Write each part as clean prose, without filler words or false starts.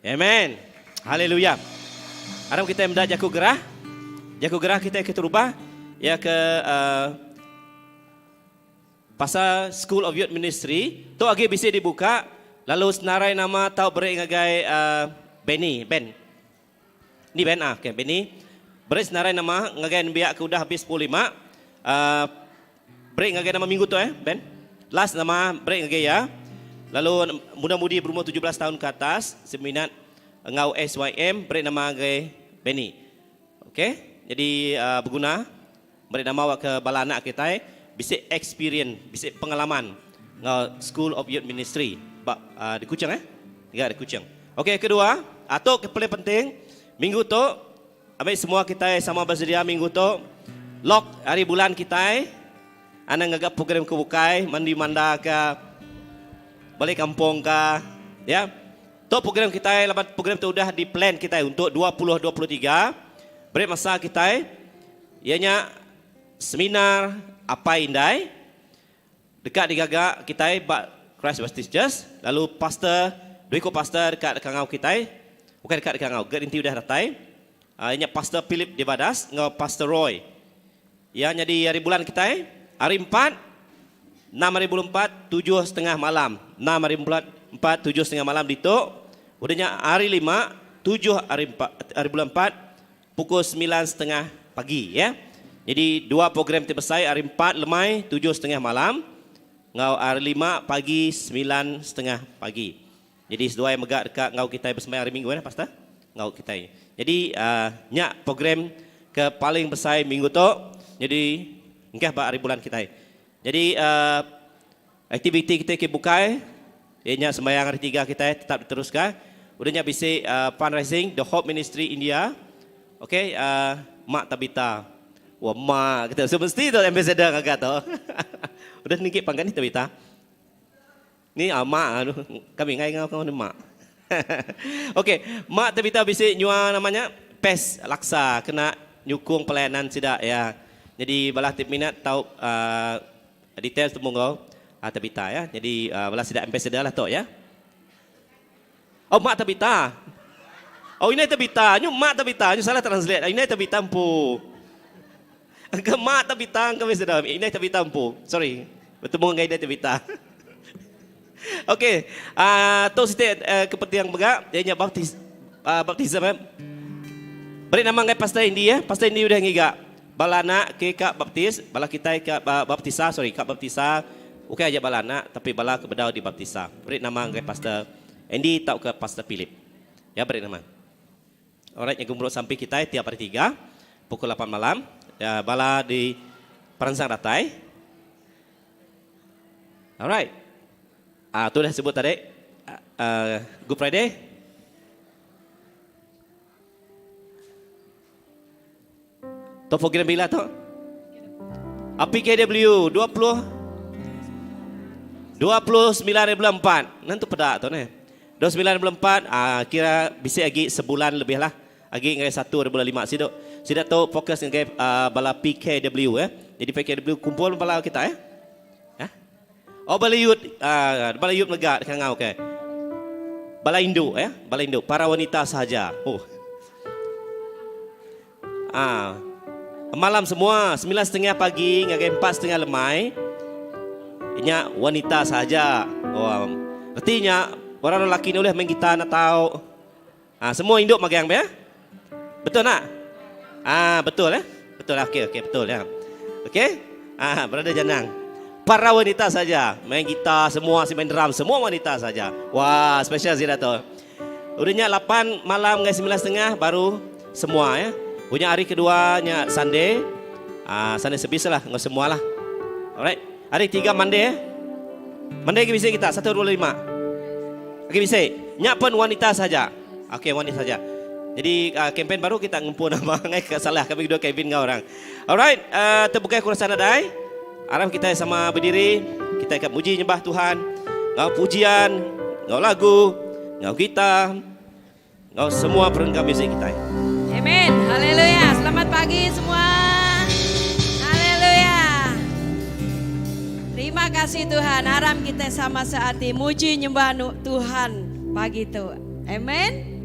Amen. Haleluya. Aram kita menda jaku gerah. Jaku gerah kita rubah ya ke pasal School of Youth Ministry. Tu agi bisa dibuka. Lalu senarai nama tau beri ngagai Benny, Ben. Ni Ben okay, Benny. Beri senarai nama ngagai biak ke udah habis 15. Beri ngagai nama minggu tu Ben. Last nama beri ngagai ya. Lalu muda-mudi berumur 17 tahun ke atas, seminat ngau SYM, beri nama ngagai Benny. Okey, jadi berguna beri nama awak ke bala anak kita, bisa experience, bisa pengalaman ngau School of Youth Ministry. Di Kuching Ya, di Kuching. Okey, kedua, atau paling penting, minggu tu, ambil semua kita sama bersedia minggu tu, lock hari bulan kita, anak ngagak program kebukai, mandi manda ke, balik kampung ke, ya. Tu program kita, program tu udah di plan kita untuk 2023. Beri masa kita, ianya seminar apa indai, dekat di gagak kita, Christ Baptist Church, lalu pastor, duiko pastor dekat kangau kita, bukan dekat kangau, gerinti udah datai. Ianya pastor Philip di Badas, ngau pastor Roy. Ya, jadi hari bulan kita, hari 4, 6 hari bulan 4, 7:30 malam. 6 hari bulan 4, 7:30 malam dituk. Udahnya hari 5, 7 hari bulan 4, pukul 9:30 pagi ya. Jadi dua program terbesar, hari 4 lemai 7:30 malam. Ngau hari 5 pagi 9:30 pagi. Jadi sedua yang megak dekat ngau kita bersembahyang hari Minggu ya pastor. Ngau kita. Jadi nyak program ke paling besar minggu tu. Jadi engkau hari bulan kita. Jadi aktiviti kita bukai, ianya sembahyang hari 3 kita tetap diteruskan. Udahnya bisa fundraising The Hope Ministry India. Okey, Mak Tabita. Wah, Mak kita semesti tu ambassador agak tu. Udah nikit pangkat ni Tabita. Ni Mak kami ngai ngau kau ni Mak. Okey, Mak Tabita bisa nyua namanya PES Laksa kena nyukung pelayanan sidak ya. Jadi balah tip minat tahu detail tu monggo Tabita ya. Jadi balas tidak ambassador lah tok ya. Oh Mak Tabita. Oh ini Tabita, nyu Mak Tabita, nyu salah translate. Ini Tabita empu. Ke Mak Tabita ke ambassador. Ini Tabita empu. Sorry. Bertemu dengan ini Tabita. Okey. Tu setiap kepentingan begak, dia nya baptism. Beri nama ngai pastor Indi ya. Pastor Indi udah ngigak. Balana ke kak baptis, bala kita ke baptisa, kak baptisa. Bukan aja balana, tapi bala kebedau di baptisa. Beri nama ngai pastor Andy tahu ke pastor Philip. Ya beri nama. Alright, yang gumruk sampai kita tiap hari 3 pukul 8 malam. Ya, bala di Peransang Ratai. Alright. Tu dah sebut tadi. Good Friday. Tu program bila tu? APKW 29 bulan 4. Nanti pedak tu ni. 29 bulan 4 kira bisa lagi sebulan lebih lah. Lagi ngai 1 bulan 5 sidok. Sidak tu fokus ngai bala PKW ya. Jadi PKW kumpul bala kita ya. Oh bala youth lega dekat ngau ke. Bala Indo ya, bala Indo para wanita sahaja. Oh. Malam semua 9:30 pagi ngagai 4:30 lemai. Inya wanita sahaja. Oh, artinya orang lelaki ni boleh main gitar nak tahu. Semua induk magang ya? Betul nak? Betul ya? Betul lah. Okey betul ya. Okey? Berada Janang. Para wanita saja main gitar semua, si main drum semua wanita saja. Wah, special sih dah tu. Udahnya 8 malam ngai 9:30 baru semua ya. Punya hari keduanya Sunday. Sunday sebisa lah, enggak semua lah. Alright. Hari 3 Monday ya. Monday bisa kita 1 2 5. Okey bisa. Nyak pun wanita saja. Okey wanita saja. Jadi kempen baru kita ngumpul nama ngai salah kami dua Kevin ngau orang. Alright, terbuka kurasa nadai. Aram kita sama berdiri, kita akan muji nyembah Tuhan. Ngau pujian, ngau lagu, ngau gitar, ngau semua perenggan muzik kita. Amin. Haleluya. Selamat pagi semua. Haleluya. Terima kasih Tuhan. Haram kita sama saat muji nyembah Tuhan pagi itu. Amin.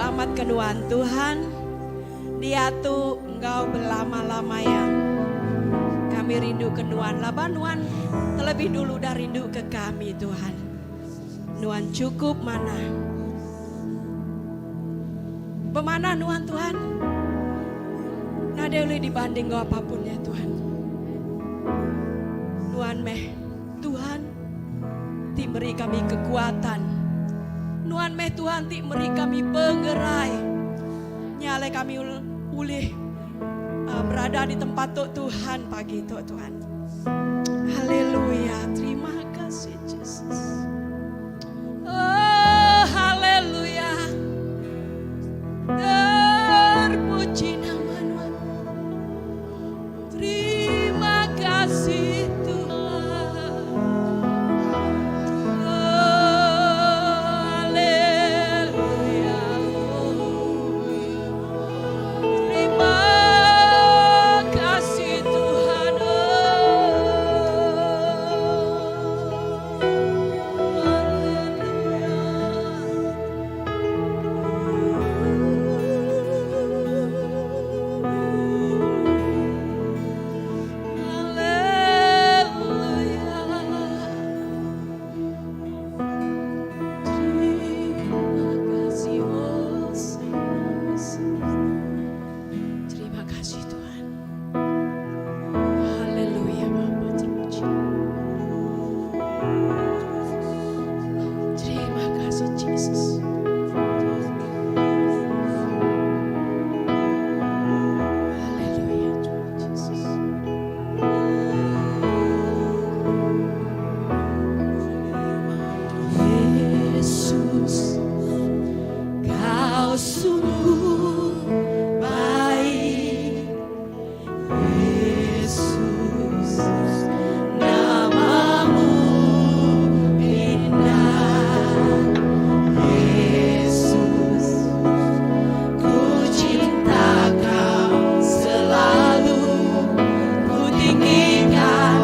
selamat kenuan Tuhan. Dia tuh engkau berlama-lamanya. Kami rindu kenuan laba Nuan terlebih dulu dah rindu ke kami Tuhan. Nuan cukup mana? Pemana Nuan Tuhan? Nada boleh dibanding kau apapun ya Tuhan. Nuan meh Tuhan ti beri kami kekuatan. Nuan meh Tuhan ti beri kami penggerai. Nyale kami ulih berada di tempat Tuhan pagi Tuhan. Haleluya, terima kasih Yesus. Oh, haleluya. Terpuji nama Tuhan. Terima kasih Tuhan. Oh, haleluya. Terima kasih Tuhan. Terima kasih Tuhan. Haleluya Bapa, terpuji. Terima kasih Yesus. Haleluya Tuhan Yesus. Yesus, Kau sungguh baik. Yesus, namamu indah. Yesus, ku cinta Kau selalu. Ku tinggikan,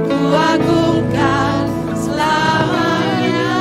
ku agungkan selamanya.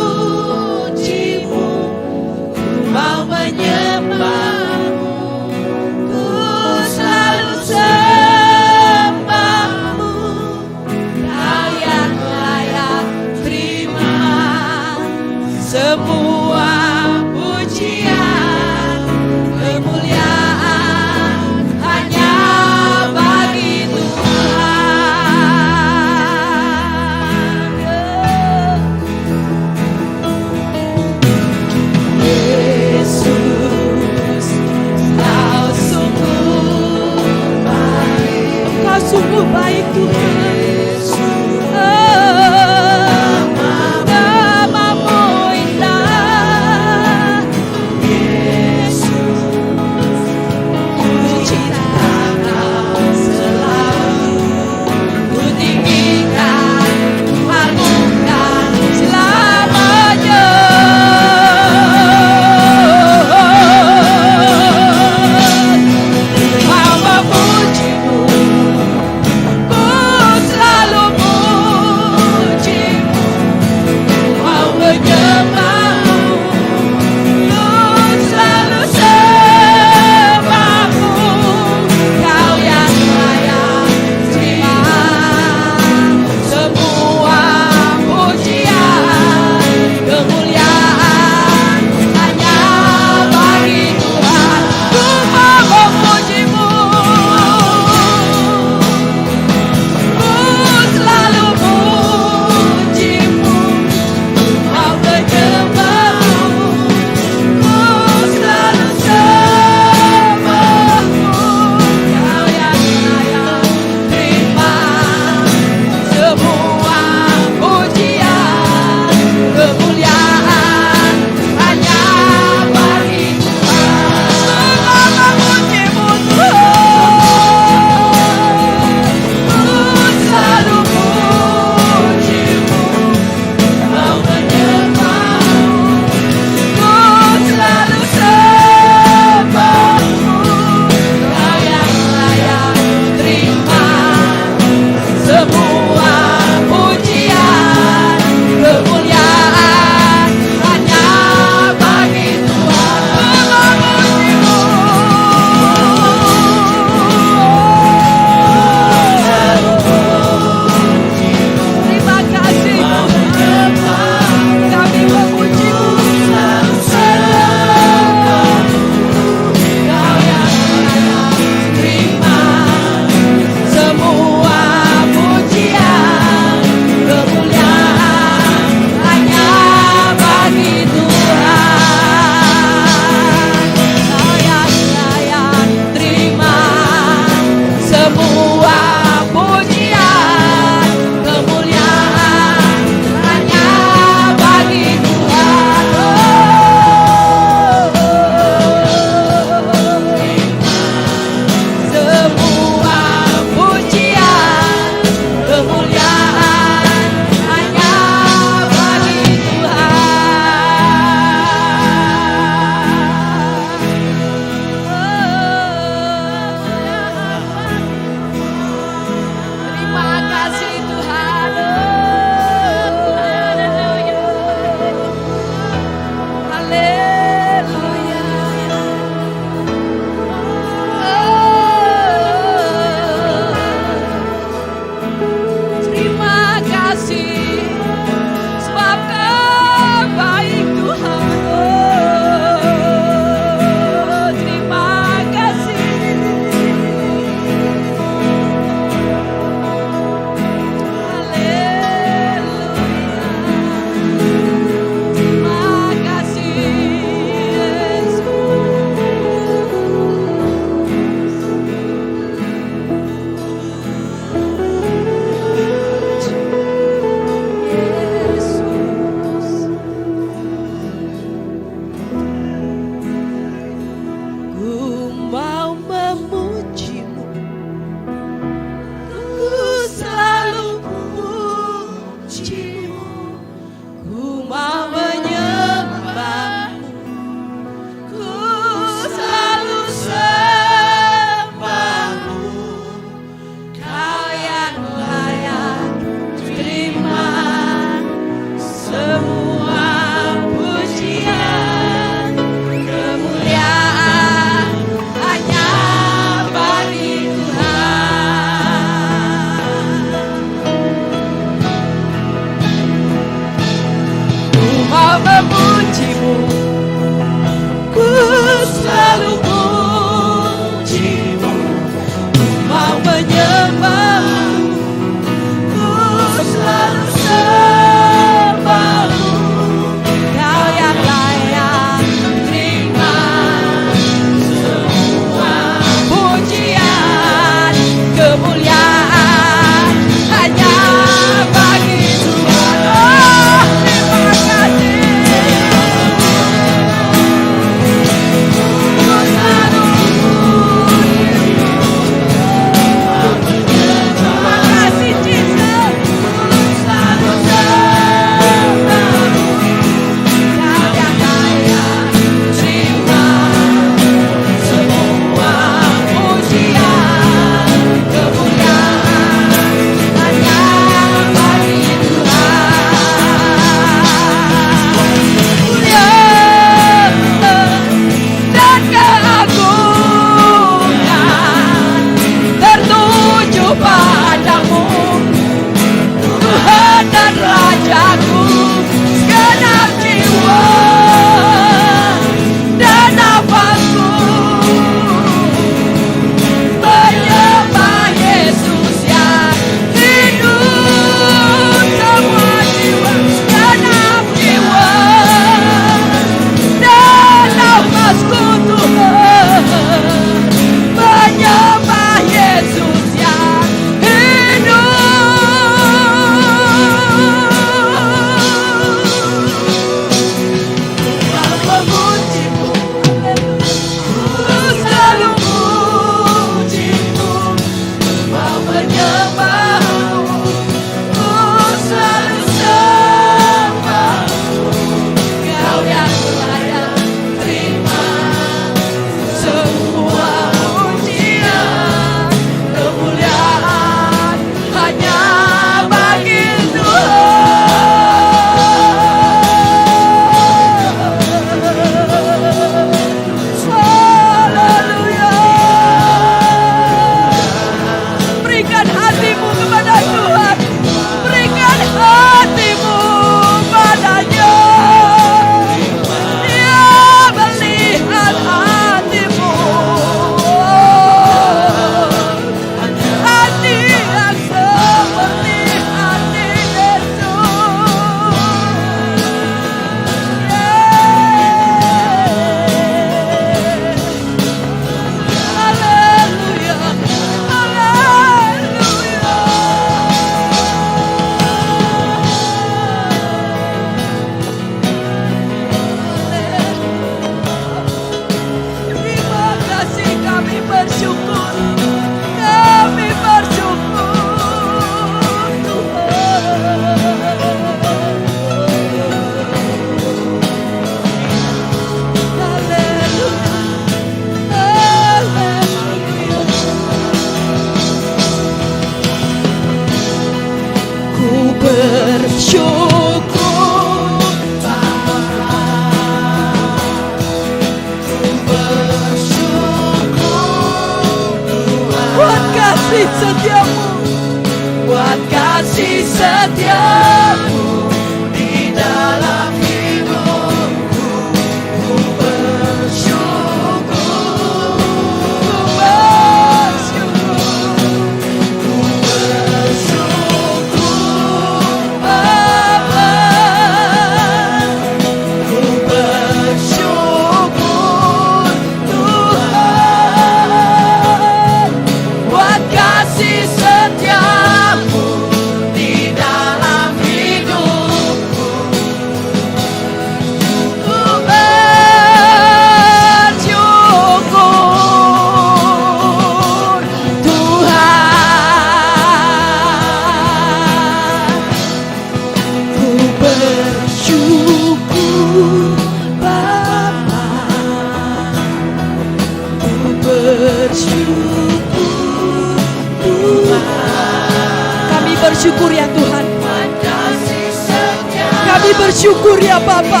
bersyukur ya Bapa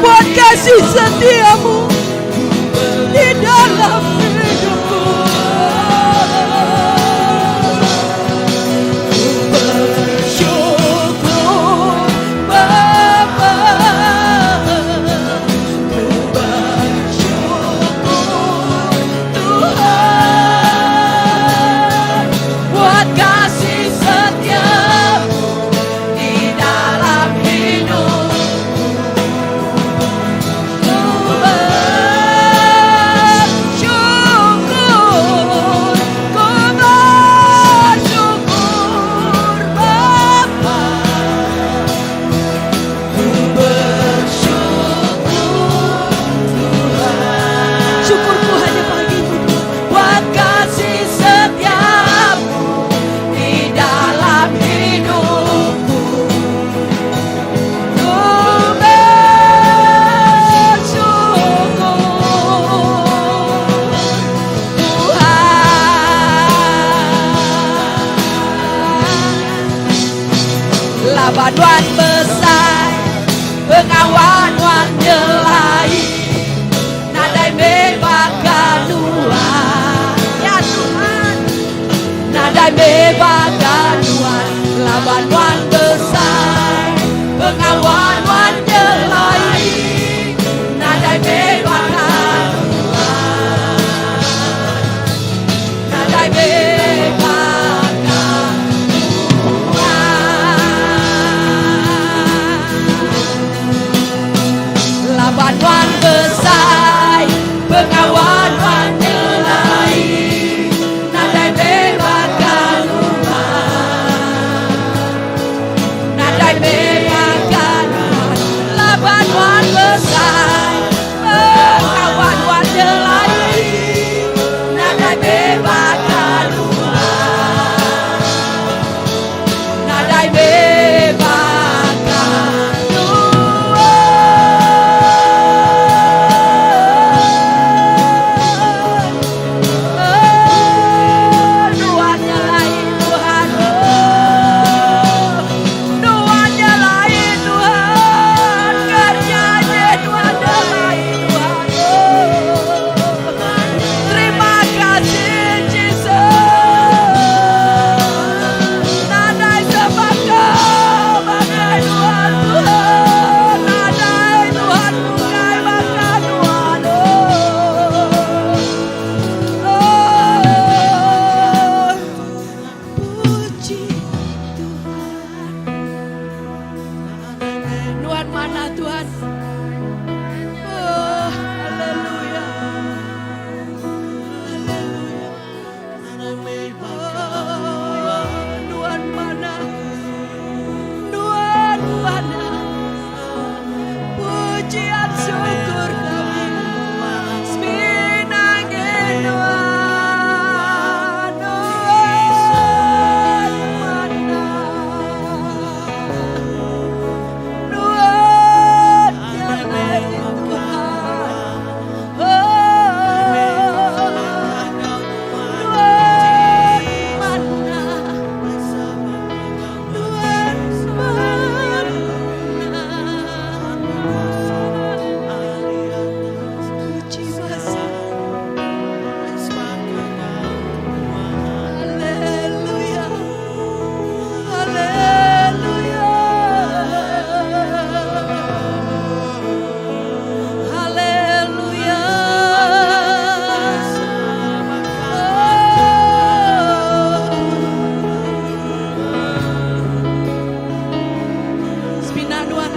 buat kasih setiamu di dalam hidupku. Bersyukur Bapa, bersyukur Tuhan buat kasih setiamu di dalam hidup. Syukurku hanya bagimu buat kasih setiamu di dalam hidupku. Ku bersyukur Tuhan. Labanuan besar, pengawan-wan nyelai, nadai mebakan Tuhan. Ya Tuhan, nadai mebakan Tuhan. Labanuan besar, pengawan-wan nyelai, nadai mebakan Tuhan. Nadai mebakan laban-wan besar, pengawan-wan nyelai, nadai mebakan Tuhan. Nadai mebakan Tuhan. Laban-wan besar, pengawan-wan nyelai, nadai mebakan Tuhan. Nadai mebakan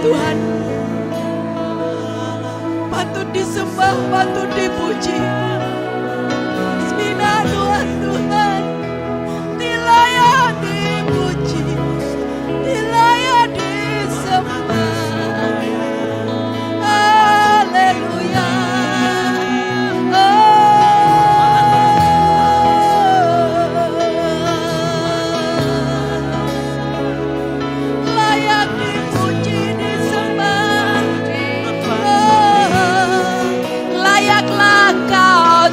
Tuhan, patut disembah, patut dipuji. Semina Tuhan, Tuhan, dilayak dipuji, dilayak disembah. Haleluya. Layak dipuji, disembah. Layaklah Kau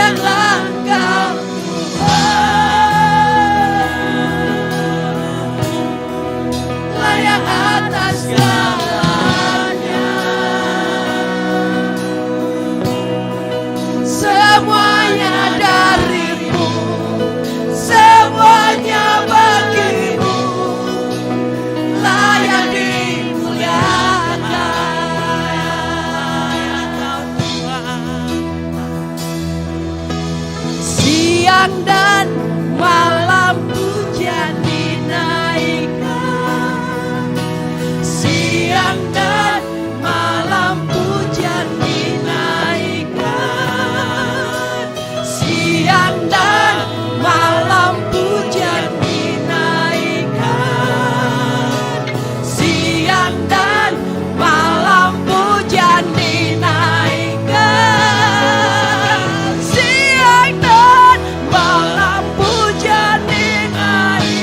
layaklah Engkau layak atas segalanya. Semuanya darimu, semuanya bagimu, layak dimuliakan. Siang dan malam pujian dinaikkan, siang dan malam pujian dinaikkan, siang dan malam pujian dinaikkan, siang dan malam pujian dinaikkan, siang dan malam pujian dinaikkan,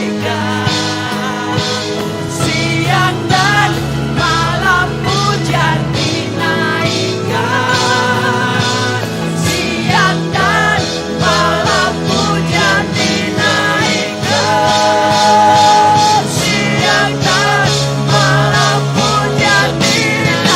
siang dan malam pujian dinaikkan, siang dan malam pujian dinaikkan, siang dan malam pujian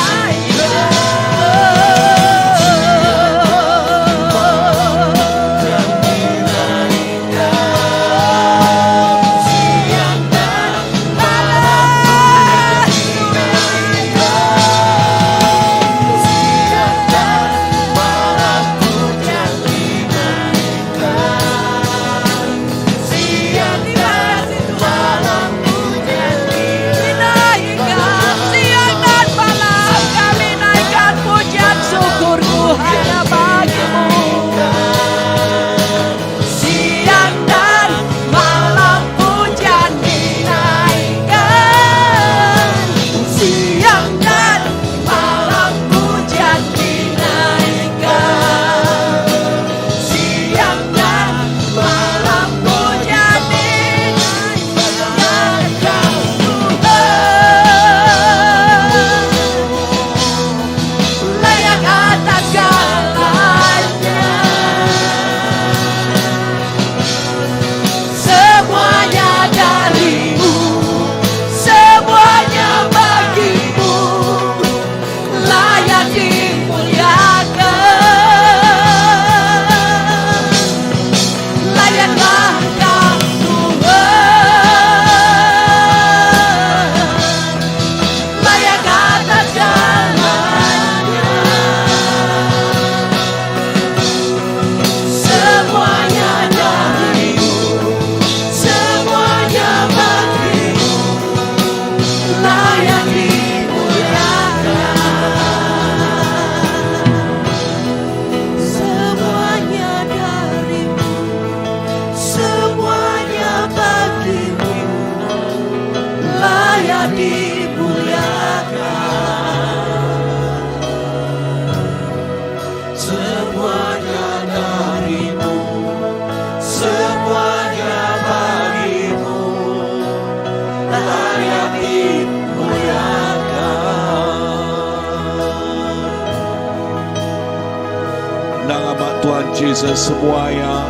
Tuhan Jesus, semuanya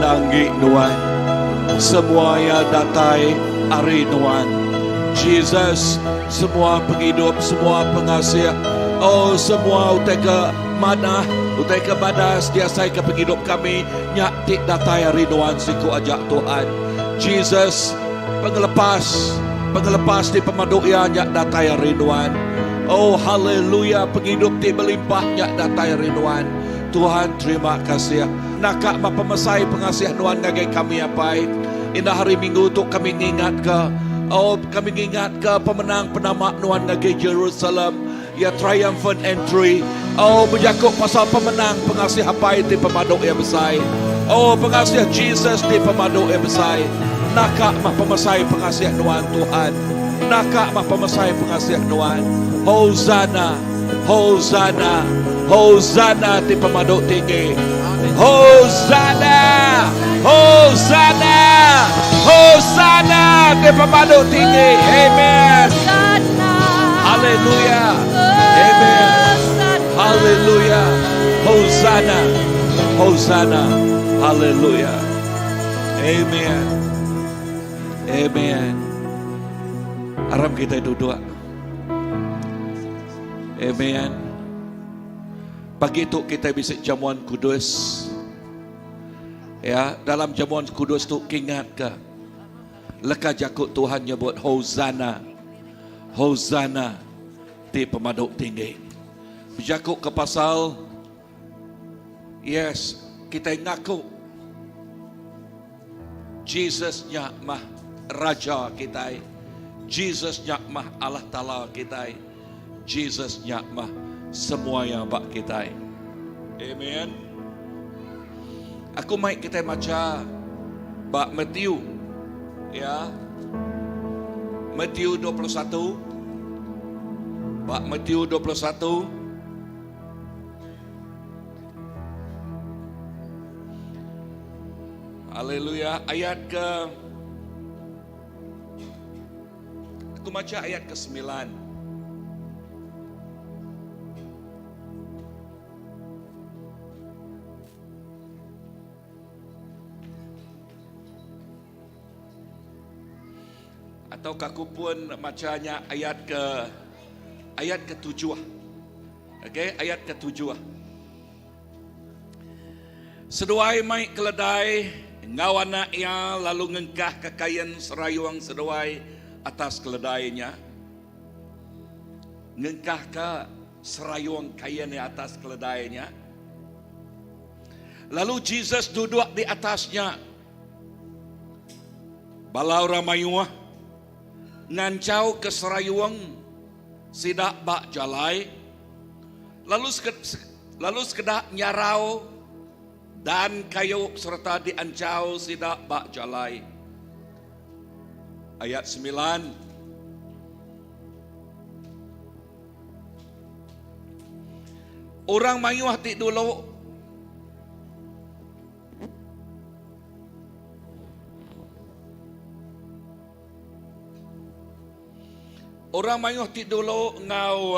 nanggi nuan, semuanya datai ari nuan. Jesus, semua penghidup, semua pengasih, oh semua uteka mana setiasa ke penghidup kami, nyak tik datai ari nuan siku ajak Tuhan. Jesus, pengelepas di pemaduk ya nyak datai ari nuan. Oh haleluya, penghidup ti melimpah nyak datai ari nuan. Tuhan terima kasih. Nakak mapamesai pengasihan Tuhan ngagai kami apai. Indah hari Minggu tu kami ingat ke, oh kami ingat ke pemenang penama Tuhan ngagai Jerusalem, ya triumphant entry. Oh berjakuk pasal pemenang pengasih apai di pemaduk yang besar. Oh pengasih Jesus di pemaduk yang besar. Nakak mapamesai pengasihan Tuhan. Nakak mapamesai pengasihan Tuhan. Hosana, Hosana, Hosana di pemaduk tinggi. Hosana, Hosana, Hosana di pemaduk tinggi. Amen. Haleluya. Amen. Haleluya. Hosana, Hosanna. Haleluya. Amen. Amen. Aram kita duduk. Amen. Pagi itu kita bisa jamuan kudus. Ya, dalam jamuan kudus tu ingat ke? Leka jakut Tuhan nyebut Hosanna. Hosanna di pemaduk tinggi. Berjakut ke pasal, yes, kita ngaku Jesus mah Raja kita. Jesus mah Allah Ta'ala kita. Jesus mah semua yang bak kita. Amen. Aku mai kita baca bak Matthew, ya, Matthew 21. Bak Matthew 21. Haleluya. Ayat ke, aku baca ayat ke-9. Atau aku pun bacanya ayat ke-7. Okey, ayat ke-7. Seduai mai keledai ngau anaknya lalu ngengkah kekayan serayuang seduai atas keledainya. Ngengkah ke serayuang kayan atas keledainya. Lalu Jesus duduk di atasnya. Balau ramayuah ngancau ke serayuang sidak bak jalai. Lalu sekedak nyarau dan kayu serta diancau sidak bak jalai. Ayat 9. Orang mayuah ti dulu ngau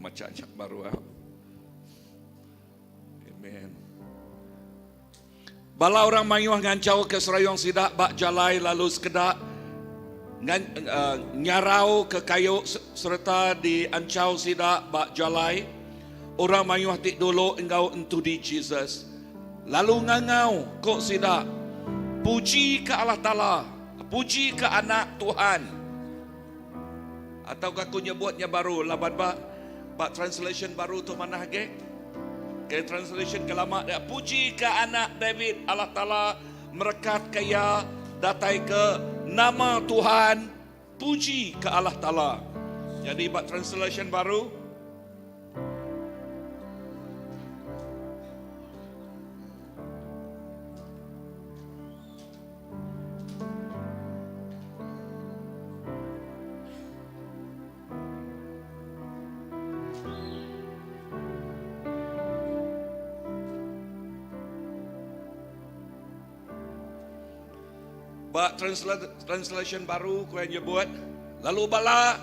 macam baru. Amen. Bala orang mayuah ngancau ke serayong sidak bak jalai lalu sekedak nyarau ke kayu serta diancau sidak bak jalai. Orang mayuah tik dulu engkau entudi Jesus. Lalu ngangau kok sidak. Puji ke Allah Ta'ala. Puji ke anak Tuhan. Atau aku nyebutnya baru laban Pak translation baru tu mana ke? Ke translation ke lama dia. Puji ke anak David Allah Ta'ala merekat kaya datai ke nama Tuhan. Puji ke Allah Ta'ala. Jadi Pak translation baru. Bak translation baru kau yang buat. Lalu bala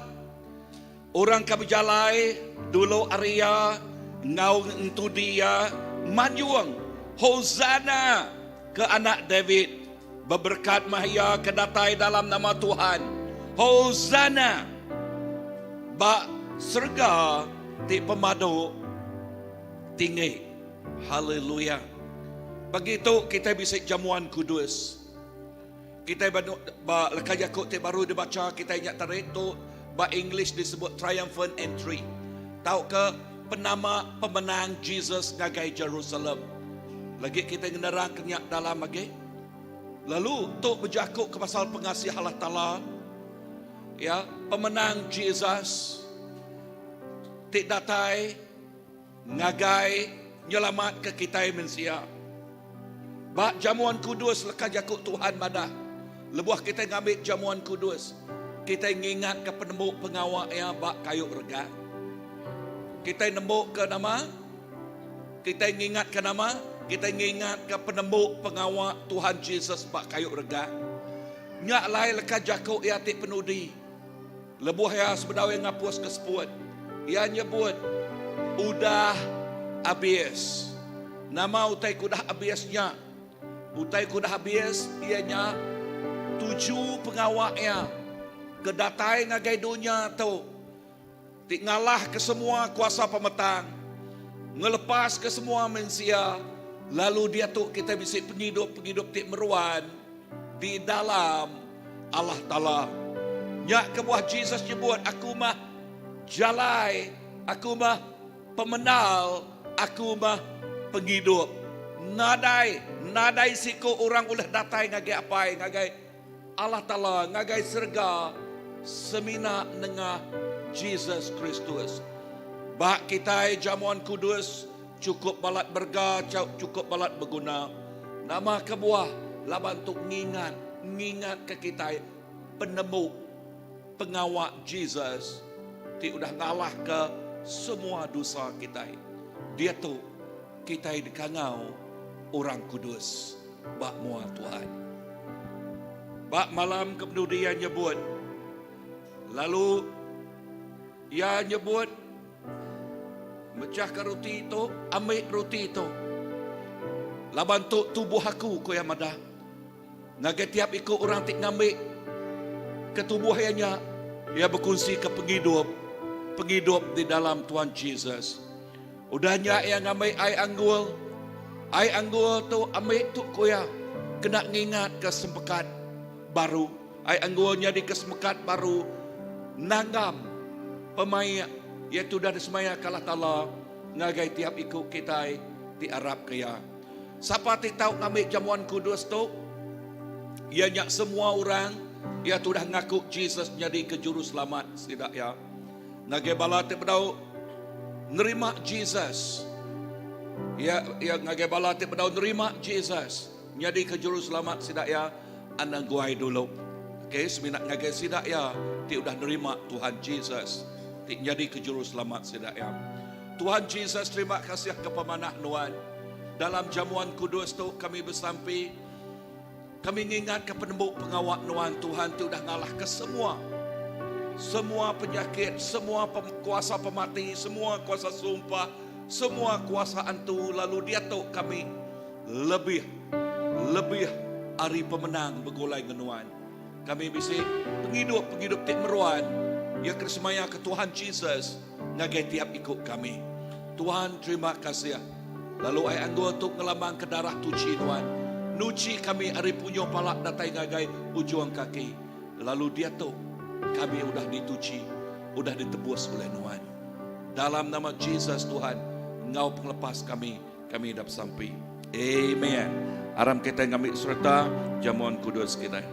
orang kabijalai dulu Arya ngau entu dia manjuang Hosanna ke anak David, berberkat mahya kedatai dalam nama Tuhan. Hosanna bak serga di pemadu tinggi. Haleluya. Begitu kita bisa jamuan kudus. Kita lekas Yakub baru dibaca, kita ingat tarik tu bahasa English disebut triumphant entry. Tahu ke pemenang Jesus ngagai Jerusalem. Lagi kita ngenerang kenyak dalam lagi. Lalu tu berjakuk ke pasal pengasih Allah Ta'ala. Ya, pemenang Jesus tik datai ngagai nyelamat ke kita manusia. Bak jamuan kudus lekas jakuk Tuhan madah. Lebuah kita ngambil jamuan kudus. Kita ingat ke penembuk pengawak yang bak kayu rega. Kita nembuk ke nama. Kita ingat ke nama. Kita ingat ke penembuk pengawak Tuhan Yesus bak kayu rega. Nyak lai lekat jakau ia tik penudi. Lebuh ya sebedau yang ngapus keseput. Ia nyebut, udah habis. Nama utai kudah habisnya. Utai kudah habis, ianya 7 pengawaknya. Kedatai ngagai dunia tu. Tik ngalah ke semua kuasa pemetang. Ngelepas ke semua manusia. Lalu dia tu kita bisa penghidup tik meruan. Di dalam Allah Ta'ala. Nyak kebuah Jesus nyebut, aku mah jalai, aku mah pemenal, aku mah penghidup. Nadai siku orang ulah datai ngagai apai, ngagai Allah Ta'ala, ngagai serga, semina nengah Jesus Kristus. Bak kita jamuan kudus, cukup balat berga, cukup balat berguna. Nama kebuah, laban untuk ngingat ke kita penemu pengawak Jesus ti udah ngalah ke semua dosa kita. Dia tu kita dikangau orang kudus bak mua Tuhan. Bak malam kemudian nyebut, lalu ia nyebut mecahkan roti itu, ambil roti itu. Laban tu tubuh aku ko yang madah. Naga tiap ikut orang tik ngambil ketubuhannya, ia berkongsi ke penghidup di dalam Tuhan Jesus. Udahnya yang ngambil air anggul tu ambil tu koya kena ngingat ke sempekat baru. Air anggulnya di kesempekat baru nanggam pemain iaitu dari semaya kalah tala ngagai tiap ikut kita di Arab kaya. Siapa ti tahu ngambil jamuan kudus tu? Ianya semua orang ia sudah ngaku Jesus jadi kejuru selamat tidak ya. Ngagai bala ti bedau nerima Jesus. Ya ngagai bala ti bedau nerima Jesus jadi kejuru selamat tidak ya. Anda guai dulu. Okey, seminat ngagai tidak ya ti udah nerima Tuhan Jesus. Ti jadi kejuru selamat tidak ya. Tuhan Jesus, terima kasih kepada Nuan. Dalam jamuan kudus tu kami bersampai. Kami ingat ke penembuk pengawak Nuan Tuhan tu dah ngalah ke semua penyakit, semua kuasa pemati, semua kuasa sumpah, semua kuasa antu. Lalu dia tu kami lebih hari pemenang bergolai dengan Nuan. Kami bisa penghidup tik meruan. Ya kesemaya ke Tuhan Jesus ngagai tiap ikut kami. Tuhan terima kasih. Lalu ai anggul tu ngelambang ke darah tuci Nuan. Nuci kami hari punyo palak datai ngagai ujung kaki. Lalu dia tu kami udah dituci, udah ditebus oleh Nuan. Dalam nama Jesus Tuhan, Engkau penglepas kami dapat sampai. Amen. Aram kita ngambil serta jamuan kudus kita.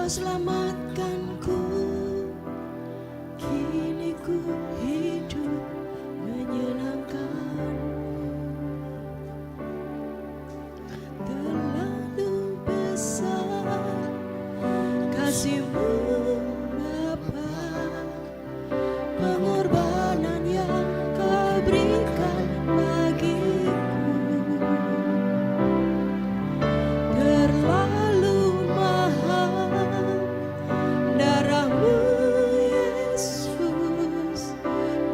Selamatkanku, kini ku hidup menyenangkan. Terlalu besar kasih-Mu Bapa, pengorbanan yang Kau berikan bagiku. Terlalu mahal darah-Mu Yesus,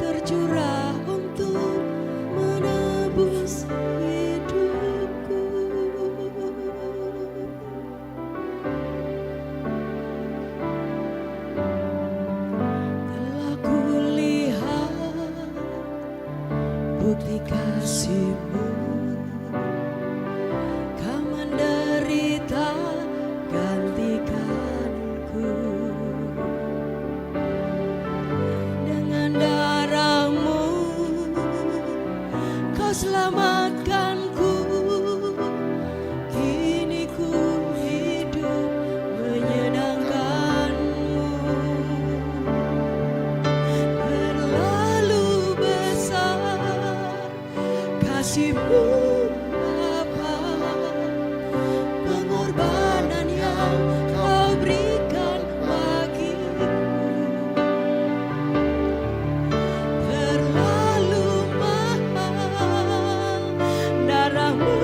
tercurah untuk menebus hidupku. Telah kulihat bukti kasih-Mu, Kau menderita gantikanku. Dengan darah-Mu Kau selamatkanku, kini ku hidup menyenangkan-Mu. Terlalu kasih-Mu Bapa, pengorbanan yang Kau berikan bagiku terlalu mahal. Darah-Mu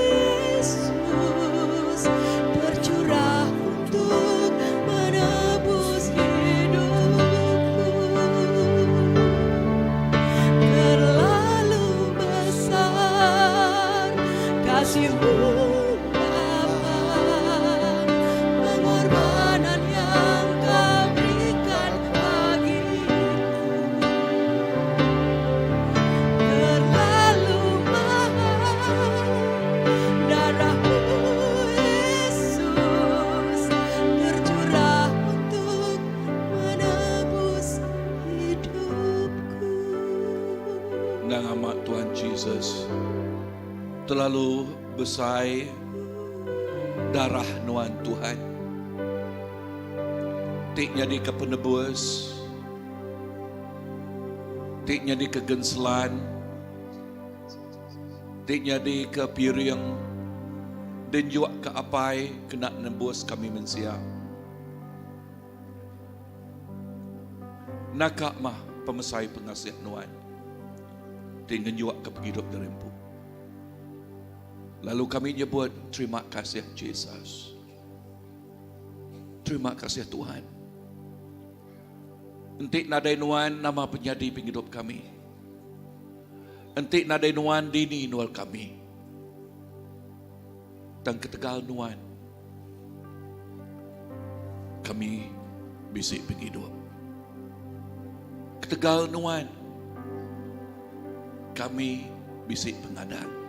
Yesus tercurah untuk menebus hidupku. Terlalu besar kasih-Mu Bapa, pengorbanan yang Kau berikan bagiku terlalu mahal. Darah-Mu Yesus tercurah untuk menebus hidupku. Nama Tuhan Yesus terlalu besar darah nuan Tuhan. Tik jadi ke penebus, tik jadi ke genselan, tik jadi ke piring, dan juga ke apai kena nebus kami manusia. Nakak mah pemesai pengasih nuan, dengan juga ke hidup derempu. Lalu kami nyebut terima kasih Yesus. Terima kasih Tuhan. Entik nadai nuan nama penyadi penghidup kami. Entik nadai nuan dini nual kami. Dan ketegal nuan kami bisik penghidup. Ketegal nuan kami bisik pengadaan.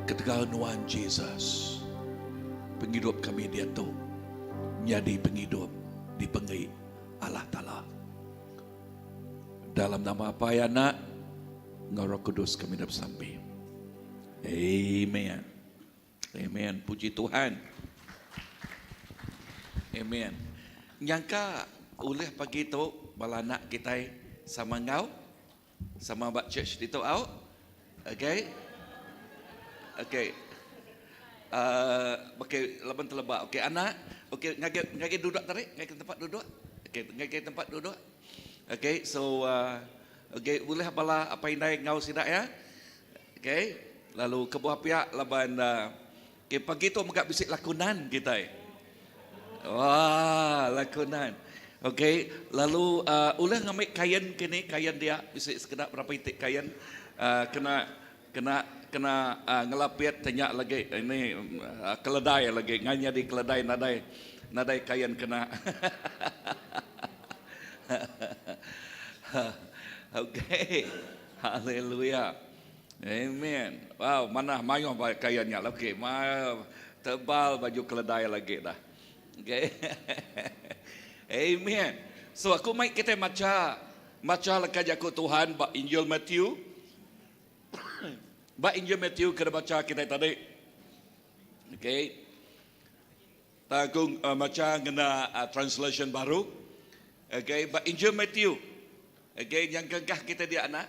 Ketegal nuan Yesus, penghidup kami dia tu menjadi penghidup di pengai Allah Ta'ala. Dalam nama apa ya nak? Engkau Roh Kudus kami dapat sampai. Amen. Amen. Puji Tuhan. Amen. Nyangka oleh pagi tu balanak kita sama ngau, sama bak church di tu out. Okay. Okay. Okay, laban telebak. Okay, anak. Okay, ngagi duduk tarik, ngagi tempat duduk. Okay, ngagi tempat duduk. Okay, so okay, boleh bala apa indai ngau sidak ya. Okay, lalu ke buah pihak laban okay, pagi tu megak bisik lakonan kita. Wah, lakonan. Okay, lalu ulah ngambil kain kini, kain dia bisik sekedap berapa itik kain kena ngelapit tanya lagi ini keledai lagi nganya di keledai nadai kain kena. Okay, haleluya, amen. Wow, mana mayong kainnya, okay, tebal baju keledai lagi dah. Okay, amen. So aku mai kita maca lekaj aku Tuhan ba Injil Matthew. Ba Injil Matthew kita baca kita tadi. Okay. Tagung baca kena translation baru. Okay, ba Injil Matthew. Okay, yang gagah kita dia anak,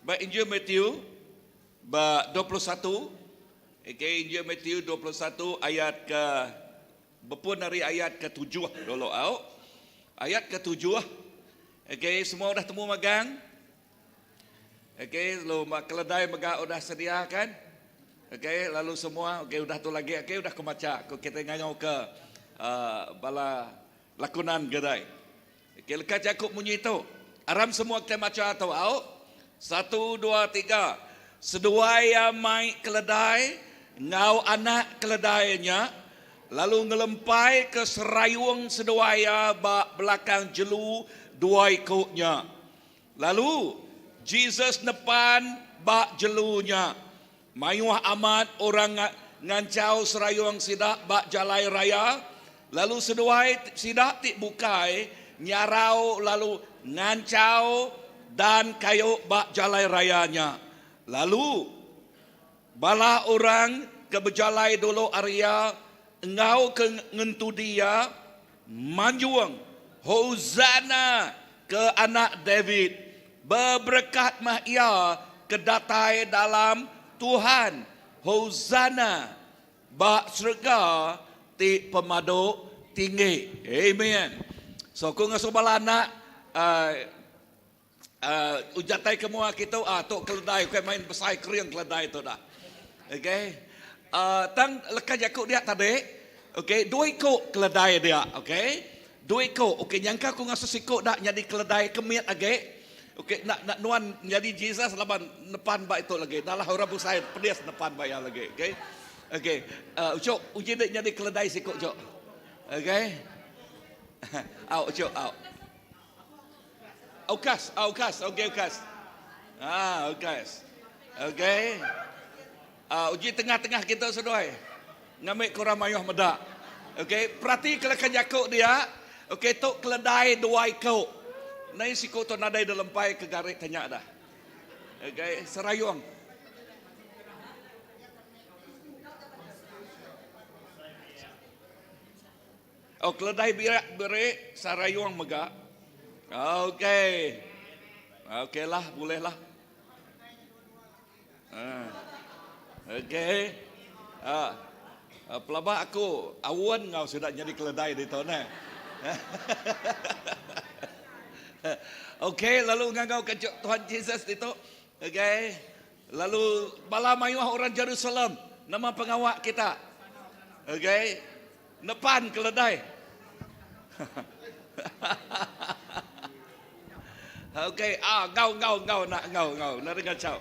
ba Injil Matthew ba 21. Okay, Injil Matthew 21 ayat ke berpun dari ayat ke-7 dulu au. Ayat ke-7. Okay, semua dah temu magang. Okay, lalu keledai megak udah sediakan. Okay, lalu semua, okay, udah tu lagi, okay, udah kemaca. Kita nganyau ke bala lakonan gedai. Okay, lekat Yakub bunyi itu. Aram semua kita maca atau au. 1, 2, 3. Seduaya mai keledai, ngau anak keledainya, lalu ngelempai ke serayung seduaya bak belakang jelu dua ikutnya. Lalu Jesus depan bak jelunya. Mayuh amat orang ngancau serayung sidak bak jalai raya. Lalu seduai sidak tik bukai nyarau lalu ngancau dan kayu bak jalai rayanya. Lalu bala orang ke berjalai dulu area engau ke ngentu dia manjuang Hosana ke anak David. Berberkat mah ia kedatai dalam Tuhan. Hosana ba syurga ti pemado tinggi. Amen. So ku ngaso balana ujatai kemua kita tok keledai ku main besai kriang keledai tu dah. Okay. Tang lekas jakuk dia tadi. Okay, 2 ikut keledai dia. Okay. 2 ikut. Okay, nyangka ku ngaso sikut dak jadi keledai kemiat age. Okay, nak nuan jadi Jesus laban depan ba itu lagi. Dalah orang busai pedias depan ba ya lagi. Okay. Okay. Ucok uji dak jadi keledai sikut cok. Okay. Au cok au. Aukas. Okay, aukas. Aukas. Okay. Uji tengah-tengah kita sedoi. Ngambil korang mayuh medak. Okay, perhati kelakan jakuk dia. Okay, tok keledai 2 ikut. Nai sikut tu nadai dalam pai ke garik tanya dah. Okay, serayung. Oh, keledai berik sarayung megak. Okay. Okay lah, boleh lah. Okay. Pelabak aku awan ngau sudah jadi keledai di tahun. Okay, lalu ngangau ke Tuhan Yesus itu. Okay. Lalu bala mayuah orang Jerusalem, nama pengawak kita. Okay. Depan keledai. Okay, ngau nak dengar cau.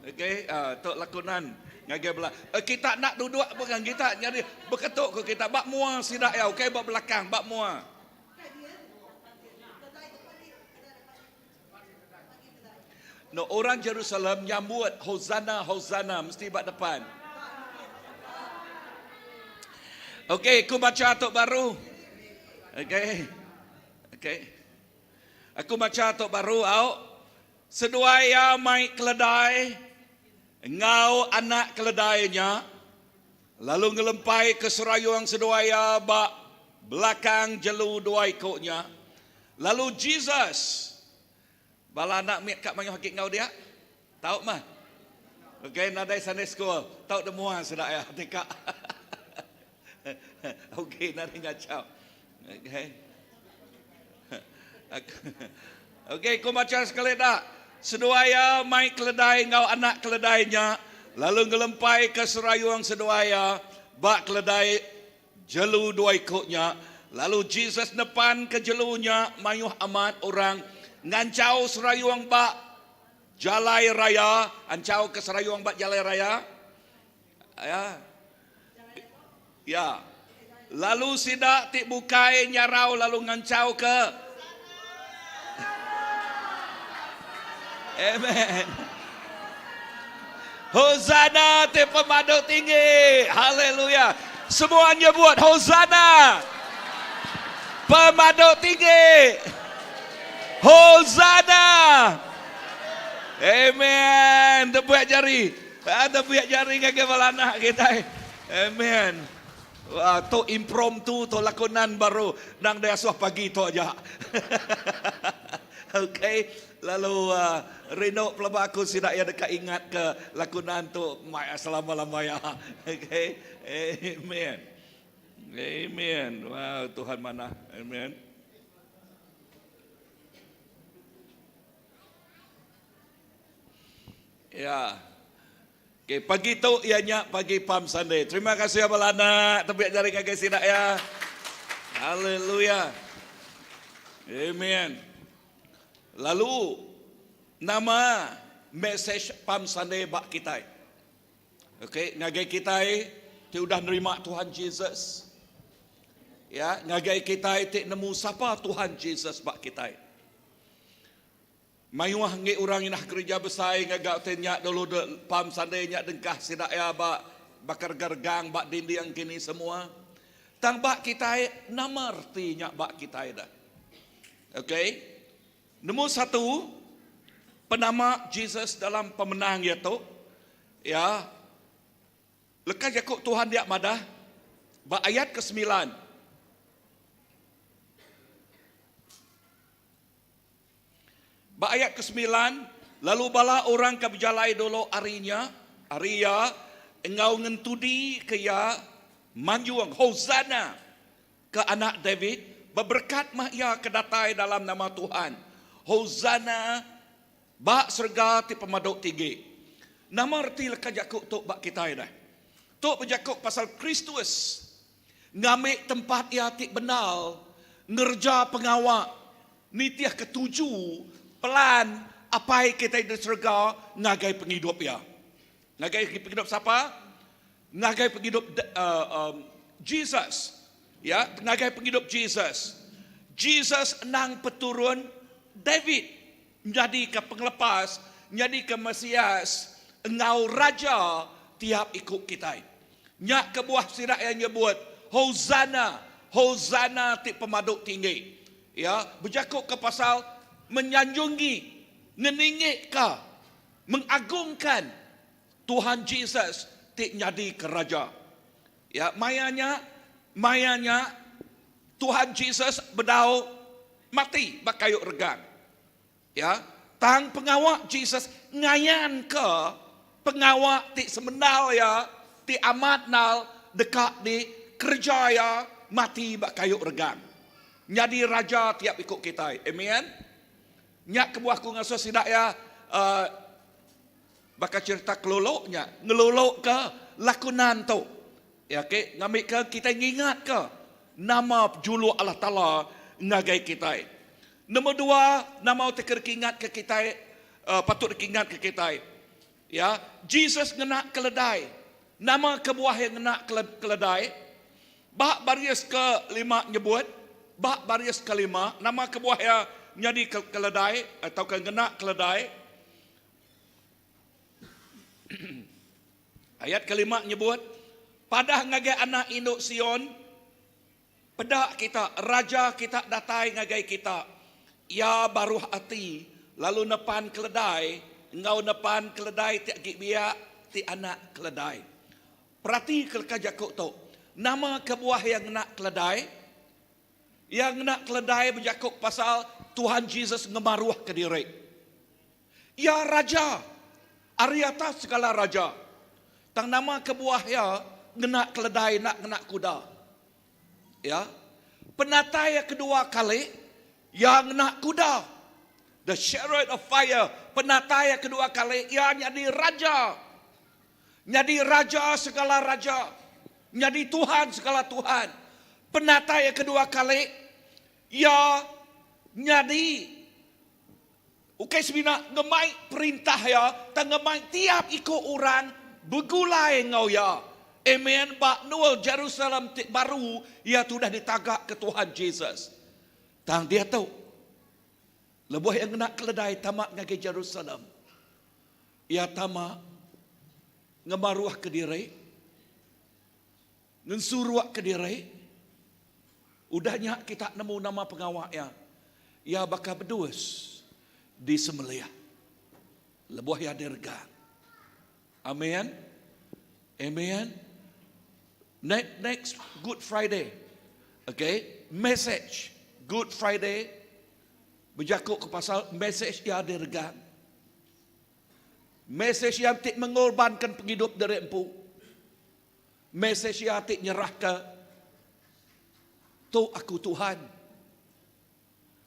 Okay, tok lakonan ngagai belah. Kita nak duduk bukan kita jadi berketuk ke kita bak mua sidak ya. Okay, bak belakang bak mua. No, orang Jerusalem nyambut Hosana mesti bak depan. Okay, aku baca tok baru. Okay. Aku baca tok baru au. Seduaya mai keledai, ngau anak keledainya, lalu ngelempai ke serayung seduaya bak belakang jelu 2 ikutnya. Lalu Jesus bala anak miat kat mangih hakik ngau dia. Tahu mah? Okay, nadai Sunday school. Tahu demua sudah ya tika. Okay, nadai ngacau. Okay. Okay, aku baca sekali dah. Seduaya mai keledai ngau anak keledainya, lalu ngelempai ke serayung seduaya bak keledai jelu 2 ikutnya. Lalu Jesus depan ke jelunya mayuh amat orang ngancau serayung bak jalai raya, ancau ke serayung bak jalai raya. Ya. Lalu sidak tik bukai nyarau lalu ngancau ke Amen. Hosana te pemadu tinggi. Haleluya. Semuanya buat Hosana. Pemadu tinggi. Hosana. Amen. Tepuak jari. Tepuak jari ke kepala anak kita. Amen. Wah, tu impromptu, tu lakonan baru. Nang dia suah pagi tu aja. Okay. Lalu Reno pelabak aku tidak ya dekat ingat ke lakonan tu selama-lamanya. Okay. Amen. Amen. Wow, Tuhan mana. Amen. Ya. Okay, pagi tu ianya pagi Palm Sunday. Terima kasih abang anak. Tebiak jari kaki sidak ya. Haleluya. Amen. Lalu nama message Palm Sunday bak kita. Okay, ngagai kita ti udah nerima Tuhan Jesus. Ya, ngagai kita ti nemu siapa Tuhan Jesus bak kita. Mayuah ngi orang inah gereja besar ngagak tenyak dulu Palm Sunday nyak dengkah sidak ya bak bakar gergang bak dinding kini semua. Tang bak kita nama arti nyak bak kita dah. Okay. Nombor 1 penama Jesus dalam pemenang iaitu ya lekas Yakub Tuhan dia madah ba ayat ke-9. Ba ayat ke-9 Lalu bala orang ke berjalai dulu arinya. Aria engau ngentudi ke ya manjuang Hosana ke anak David. Berberkat mah ia kedatai dalam nama Tuhan. Hosana bak serga ti pemaduk tinggi. Nama arti leka jakuk tok bak kita dah. Tok berjakuk pasal Kristus. Ngamik tempat ia ti benal. Ngerja pengawak. Nitiah ketujuh. Pelan. Apa kita di surga. Ngagai penghidup ya. Ngagai penghidup siapa? Ngagai penghidup Jesus. Ya, ngagai penghidup Jesus. Jesus nang peturun David. Jadi ke penglepas. Jadi ke Mesias. Engau raja tiap ikut kita. Nyak ke buah sirak yang nyebut. Hosana. Hosana ti pemaduk tinggi. Ya, berjakuk ke pasal menyanjungi, ngeningikka, mengagungkan Tuhan Jesus ti jadi ke raja. Ya, mayanya Tuhan Jesus bedau mati bakayuk regang. Ya, tang pengawak Jesus ngayan ke pengawak ti semenal ya, ti amat nal dekat di kerja ya mati bakayuk regang. Nyadi raja tiap ikut kita. Amen. Nyak kebuahku ngasuh sidak ya bakal cerita keloloknya, ngelolok ke lakunan tu. Ya ke ngambil ke kita ingat ke nama julu Allah Taala ngagai kita. Nombor dua, nama teker ingat ke kita, patut ingat ke kita. Ya, Jesus ngena keledai. Nama kebuah yang ngena keledai. Bak baris ke-5 nyebut, bak baris ke-5, nama kebuah yang jadi keledai atau kena keledai. Ayat ke-5 nyebut, pada ngagai anak induk Sion, pedak kita, raja kita datai ngagai kita. Ia baruh hati, lalu nepan keledai, engau nepan keledai tiak biak ti anak keledai. Perhati kelkajakuk tu. Nama kebuah yang nak keledai. Yang nak keledai berjakuk pasal Tuhan Jesus ngemaruah ke diri. Ya raja. Ariata segala raja. Tang nama kebuah ya ngenak keledai nak ngenak kuda. Ya. Penatai yang kedua kali yang ngenak kuda. The chariot of fire. Penatai yang kedua kali ia jadi raja. Jadi raja segala raja. Jadi Tuhan segala Tuhan. Penata yang kedua kali. Ya. Jadi. Ukai sebenarnya. Ngemai perintah ya. Tak ngemai tiap ikut orang. Begulai ngau ya. Amen. Bak Noel Jerusalem baru. Ya sudah ditagak ke Tuhan Jesus. Tang dia tahu. Lebuh yang nak keledai. Tamak ngagi Jerusalem. Ya tamak. Ngemaruah ke diri. Ngensuruak ke diri. Udahnya kita nemu nama pengawak ya. Ya bakal berdus. Di semelia. Lebuh ya dirgang. Amen. Amen. Next Good Friday. Okay. Message. Good Friday. Berjakuk ke pasal message ya dirgang. Message yang tidak mengorbankan penghidup dari empu. Mesej yang atik nyerah ke tu aku Tuhan.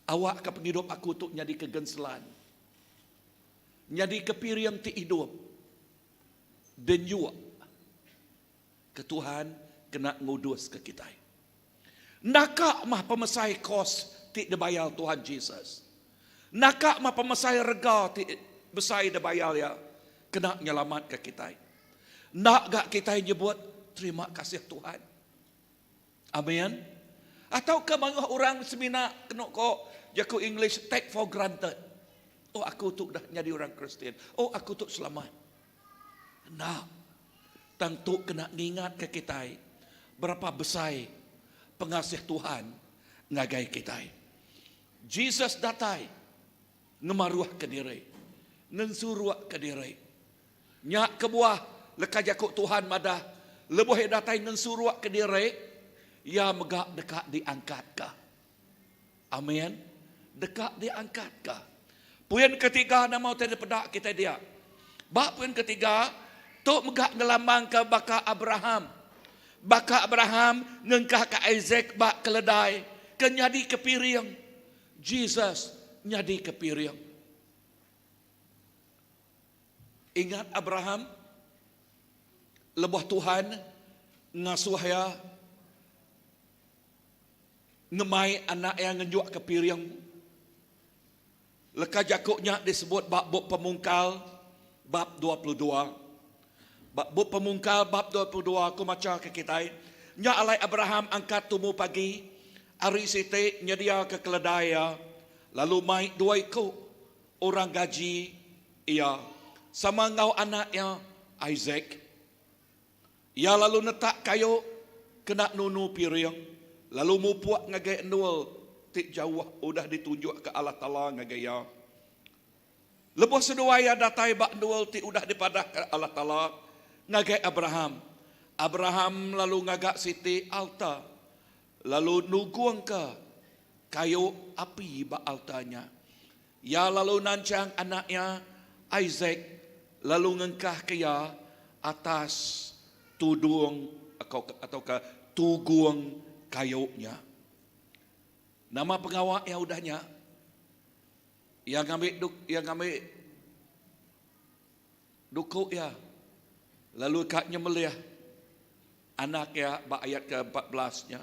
Awak ke penghidup aku tu jadi kegenselan. Jadi kepiriang ti hidup. Dan juga ke Tuhan kena ngudus ke kita. Nakak mah pemesai kos ti dibayar Tuhan Jesus. Nakak mah pemesai rega ti besai dibayar ya. Kena nyelamat ke kita. Nak gak kita nyebut terima kasih Tuhan. Amin. Atau ke mga orang semina kena kok jaku English take for granted. Oh aku tu dah jadi orang Kristen. Oh aku tu selamat. Nah, tentu kena ingat ke kita berapa besar pengasih Tuhan ngagai kita. Jesus datai ngemaruah ke diri. Ngensuruak ke diri. Nyak kebuah leka jakuk Tuhan madah. Lebuh datai ngensuruak ke diri. Ya megak dekat diangkat kah. Amin. Dekat diangkat kah. Puan ketiga nama tadi pedak kita dia. Bak puan ketiga, tok megak ngelambang ke baka Abraham. Baka Abraham ngengkah ke Isaac bak keledai. Kenyadi kepiring. Jesus nyadi kepiring. Ingat Abraham, lebuh Tuhan ngasuh ya, ngemai anak yang ngejuk kepiring. Leka Jakobnya disebut bab pemungkal bab 22. Bab pemungkal bab 22 aku maca ke kita. Nya alai Abraham angkat tumu pagi, hari site nyedia ke keledai ya. Lalu mai dua ikut orang gaji ia sama ngau anaknya Isaac. Ia lalu netak kayu kena nunu piring. Lalu mupuak ngagai endul tik jauh udah ditunjuk ke Allah Ta'ala ngagaya. Lepas sedua ya datai bak endul tik udah dipadah ke Allah Ta'ala ngagai Abraham. Abraham lalu ngagak siti alta. Lalu nuguang ke kayu api bak altanya. Ya lalu nancang anaknya Isaac lalu ngengkah kaya atas tudung atau ke tugung kayunya. Nama pengawal yang udahnya yang ambil dukuk ya. Lalu kaknya melihat anak ya ayat ke-14-nya.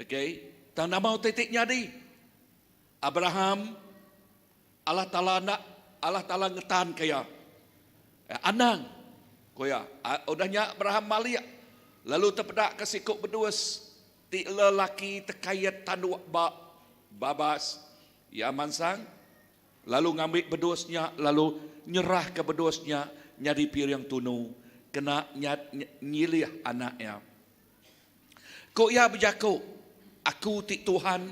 Okey, tang nama titiknya di Abraham Allah Taala ngetan kaya anang koya udahnya Abraham malia lalu terpedak kesikuk berduas ti lelaki terkayat tanduk babas ya mansang lalu ngambil berduasnya lalu nyerah ke berduasnya nyadi piring tunu kena nyilih anaknya kok ya berjaku aku ti Tuhan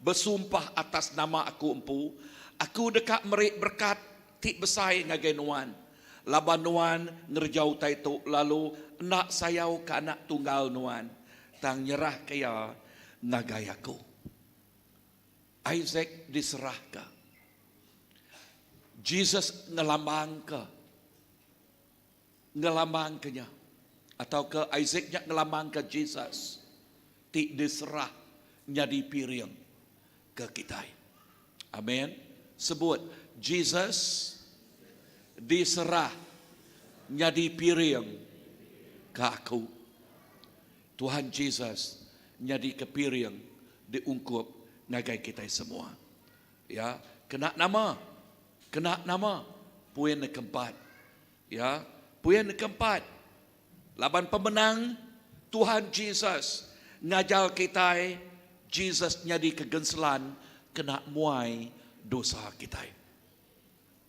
bersumpah atas nama aku empu aku dekat merik berkat ti besai ngagainuan laban nuan ngerjau taitu lalu nak sayau ke anak tunggal nuan tang nyerah kaya ngagayaku. Isaac diserah ke. Jesus ngelambang kenya atau ke Isaacnya ngelambang ke Jesus ti diserah nyadi piring ke kita. Amin. Sebut Jesus diserah nyadi piring ke aku. Tuhan Jesus nyadi ke piring diungkup ngagai kita semua. Ya, kena nama puan keempat. Ya, puan keempat. Laban pemenang Tuhan Jesus ngajar kita Jesus nyadi kegenselan kena muai dosa kita.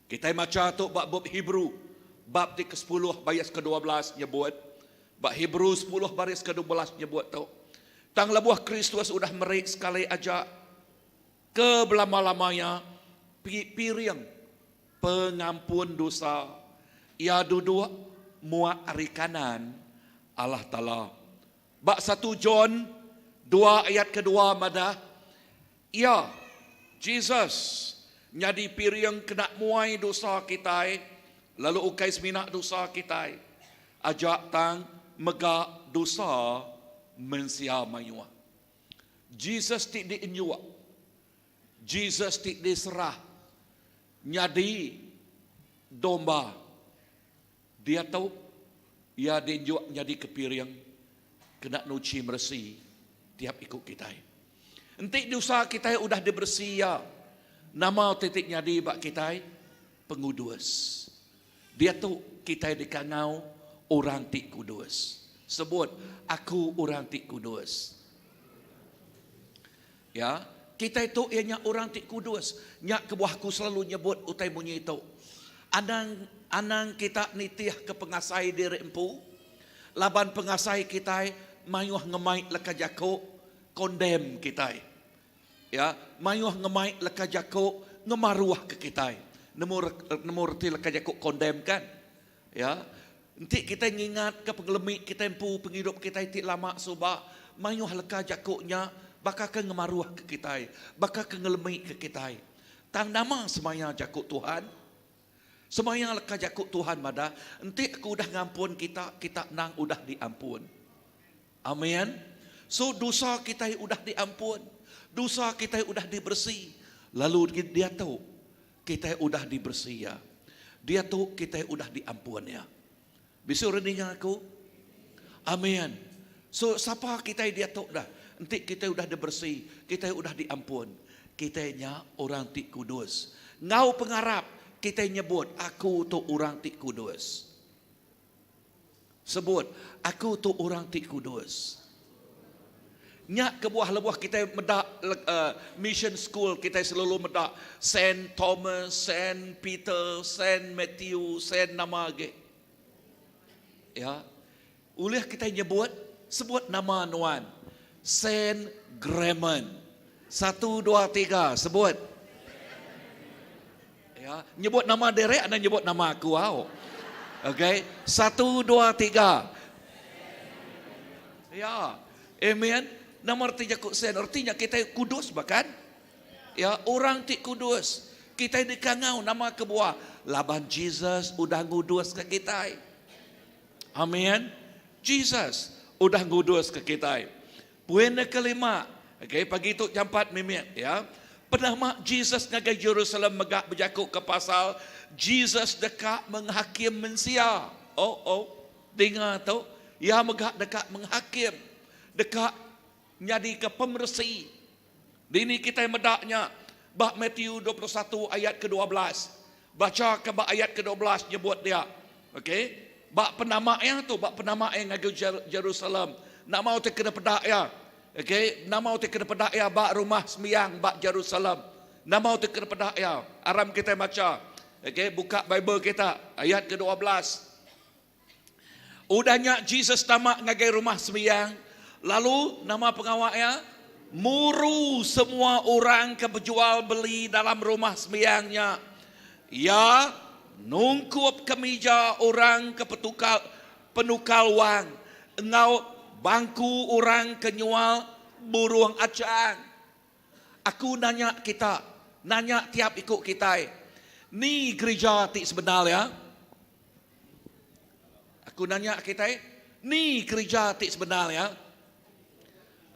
Kita maca tu bab Hebrew bab ke-10 baris ke-12 nyebut. Bab Hebrew 10 baris ke-12 nyebut tu. Tang labuh Kristus sudah merik sekali aja ke belama-lamanya piring pengampun dosa. Ia duduk muak ari kanan Allah Ta'ala. Bab 1 John 2 ayat kedua madah. Ya, Jesus nyadi piring kena muai dosa kita, lalu ukai seminak dosa kita. Ajak tang megak dosa mensia mayua. Jesus tik diinyua. Jesus tik diserah. Nyadi domba. Dia tahu ia diinjua nyadi kepiring kena nuci meresi tiap ikut kita. Entik dosa kita udah dibersih ya. Nama titiknya di bak kita pengudus. Dia tu kita dikangau orang tik kudus. Sebut aku orang tik kudus. Ya, kita itu ianya orang tik kudus. Nyak kebuahku selalu nyebut utai bunyi itu. Anang kita nitiah ke pengasai diri empu. Laban pengasai kita mayuh ngemai leka jako kondem kita. Ya, mayuh ngemai leka jako ngemaruah ke kita. Nemu reti leka jako kondem kan? Ya, nanti kita ingat ke pengelemik kita empu penghidup kita itu lama subah mayuh leka jakonya bakal ke ngemaruah ke kita, bakal ke ngelemik ke kita. Tang nama semaya jakuk Tuhan. Semaya leka jakuk Tuhan mada. Enti aku udah ngampun kita nang udah diampun. Amin. So dosa kita udah diampun. Dosa kita udah dibersih. Lalu dia tahu kita udah dibersih ya. Dia tahu kita udah diampun ya. Bisa reningkan aku? Amin. So siapa kita dia tahu dah. Nanti kita udah dibersih, kita udah diampun. Kitanya orang ti kudus. Ngau pengarap kita nyebut aku tu orang ti kudus. Sebut aku tu orang ti kudus. Nyak ke buah lebuah kita medak mission school kita selalu medak Saint Thomas, Saint Peter, Saint Matthew, Saint Namage. Ya. Ulih kita sebut nama nuan. Saint Gremon. 1, 2, 3 sebut. Ya, nyebut nama derek ada nyebut nama aku. Wow. Okay. 1, 2, 3. Ya. Amen. Nama artinya Saint artinya kita kudus bahkan. Ya, orang ti kudus. Kita dikangau nama kebuah. Laban Jesus udah ngudus ke kita. Amin. Jesus udah ngudus ke kita. Poin kelima. Okay, pagi itu jam 4 mimik ya. Penama Jesus ngagai Jerusalem megak berjakuk ke pasal Jesus dekat menghakim manusia. Dengar tu, ya megak dekat menghakim, dekat jadi ke pemersih. Dini kita medaknya bab Matthew 21 ayat ke-12. Baca ke bab ayat ke-12 nyebut dia. Okey. Bab penamaannya tu, bab penamaan ngagai Jerusalem. Nak mau te kena pedak ya. Okey, nak mau te kena pedak ya bab rumah sembiang bab Jerusalem. Nak mau te kena pedak ya. Aram kita baca. Okey, buka Bible kita ayat ke-12. Udahnya Jesus tamak ngagai rumah sembiang. Lalu nama pengawalnya muru semua orang ke berjual beli dalam rumah sembiangnya. Ya, nungkup kemeja orang ke penukal wang. Engau bangku orang ke nyual burung acang. Aku nanya tiap ikut kita. Ni gereja ti sebenarnya. Aku nanya kita, ni gereja ti sebenarnya.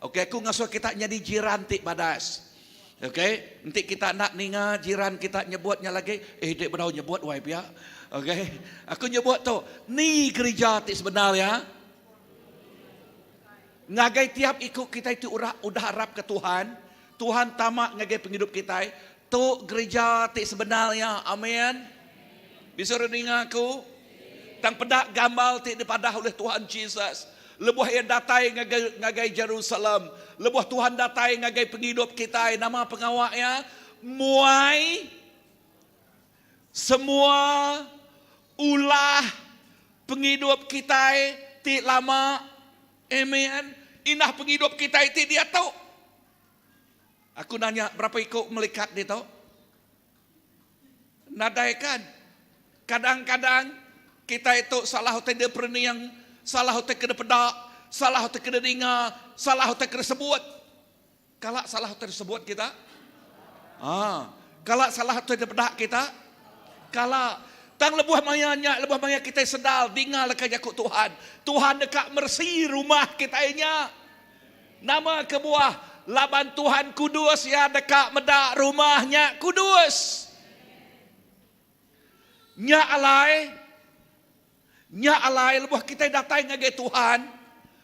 Okey, aku ngasuh kita jadi jiran ti badas. Okey, nanti kita nak ninga jiran kita nyebutnya lagi. Dek berau nyebut wai pia. Okey, aku nyebut tu, ni gereja ti sebenarnya. Ngagai tiap ikut kita itu udah harap ke Tuhan. Tuhan tamak ngagai penghidup kita. Tu gereja ti sebenarnya. Amin. Bisa reningah aku. Tang pedak gambar ti dipadah oleh Tuhan Jesus. Lebuh yang datai ngagai Jerusalem. Lebuh Tuhan datai ngagai penghidup kita. Nama pengawalnya. Muai. Semua ulah penghidup kita. Ti lama. Amen. Inah penghidup kita itu dia tahu. Aku nanya berapa ikut melikat dia tahu. Nadaikan. Kadang-kadang kita itu salah hotel dia yang salah hotel kena pedak, salah hotel kena dengar, salah hotel kena sebut. Kalau salah hotel sebut kita, kalau salah hotel pedak kita, kalau tang lebuh maya kita sedal, dengar lekat jakut Tuhan. Tuhan dekat mersi rumah kita nya. Nama kebuah laban Tuhan kudus ya dekat medak rumahnya kudus. Nya alai lebuh kita datang ngagai Tuhan.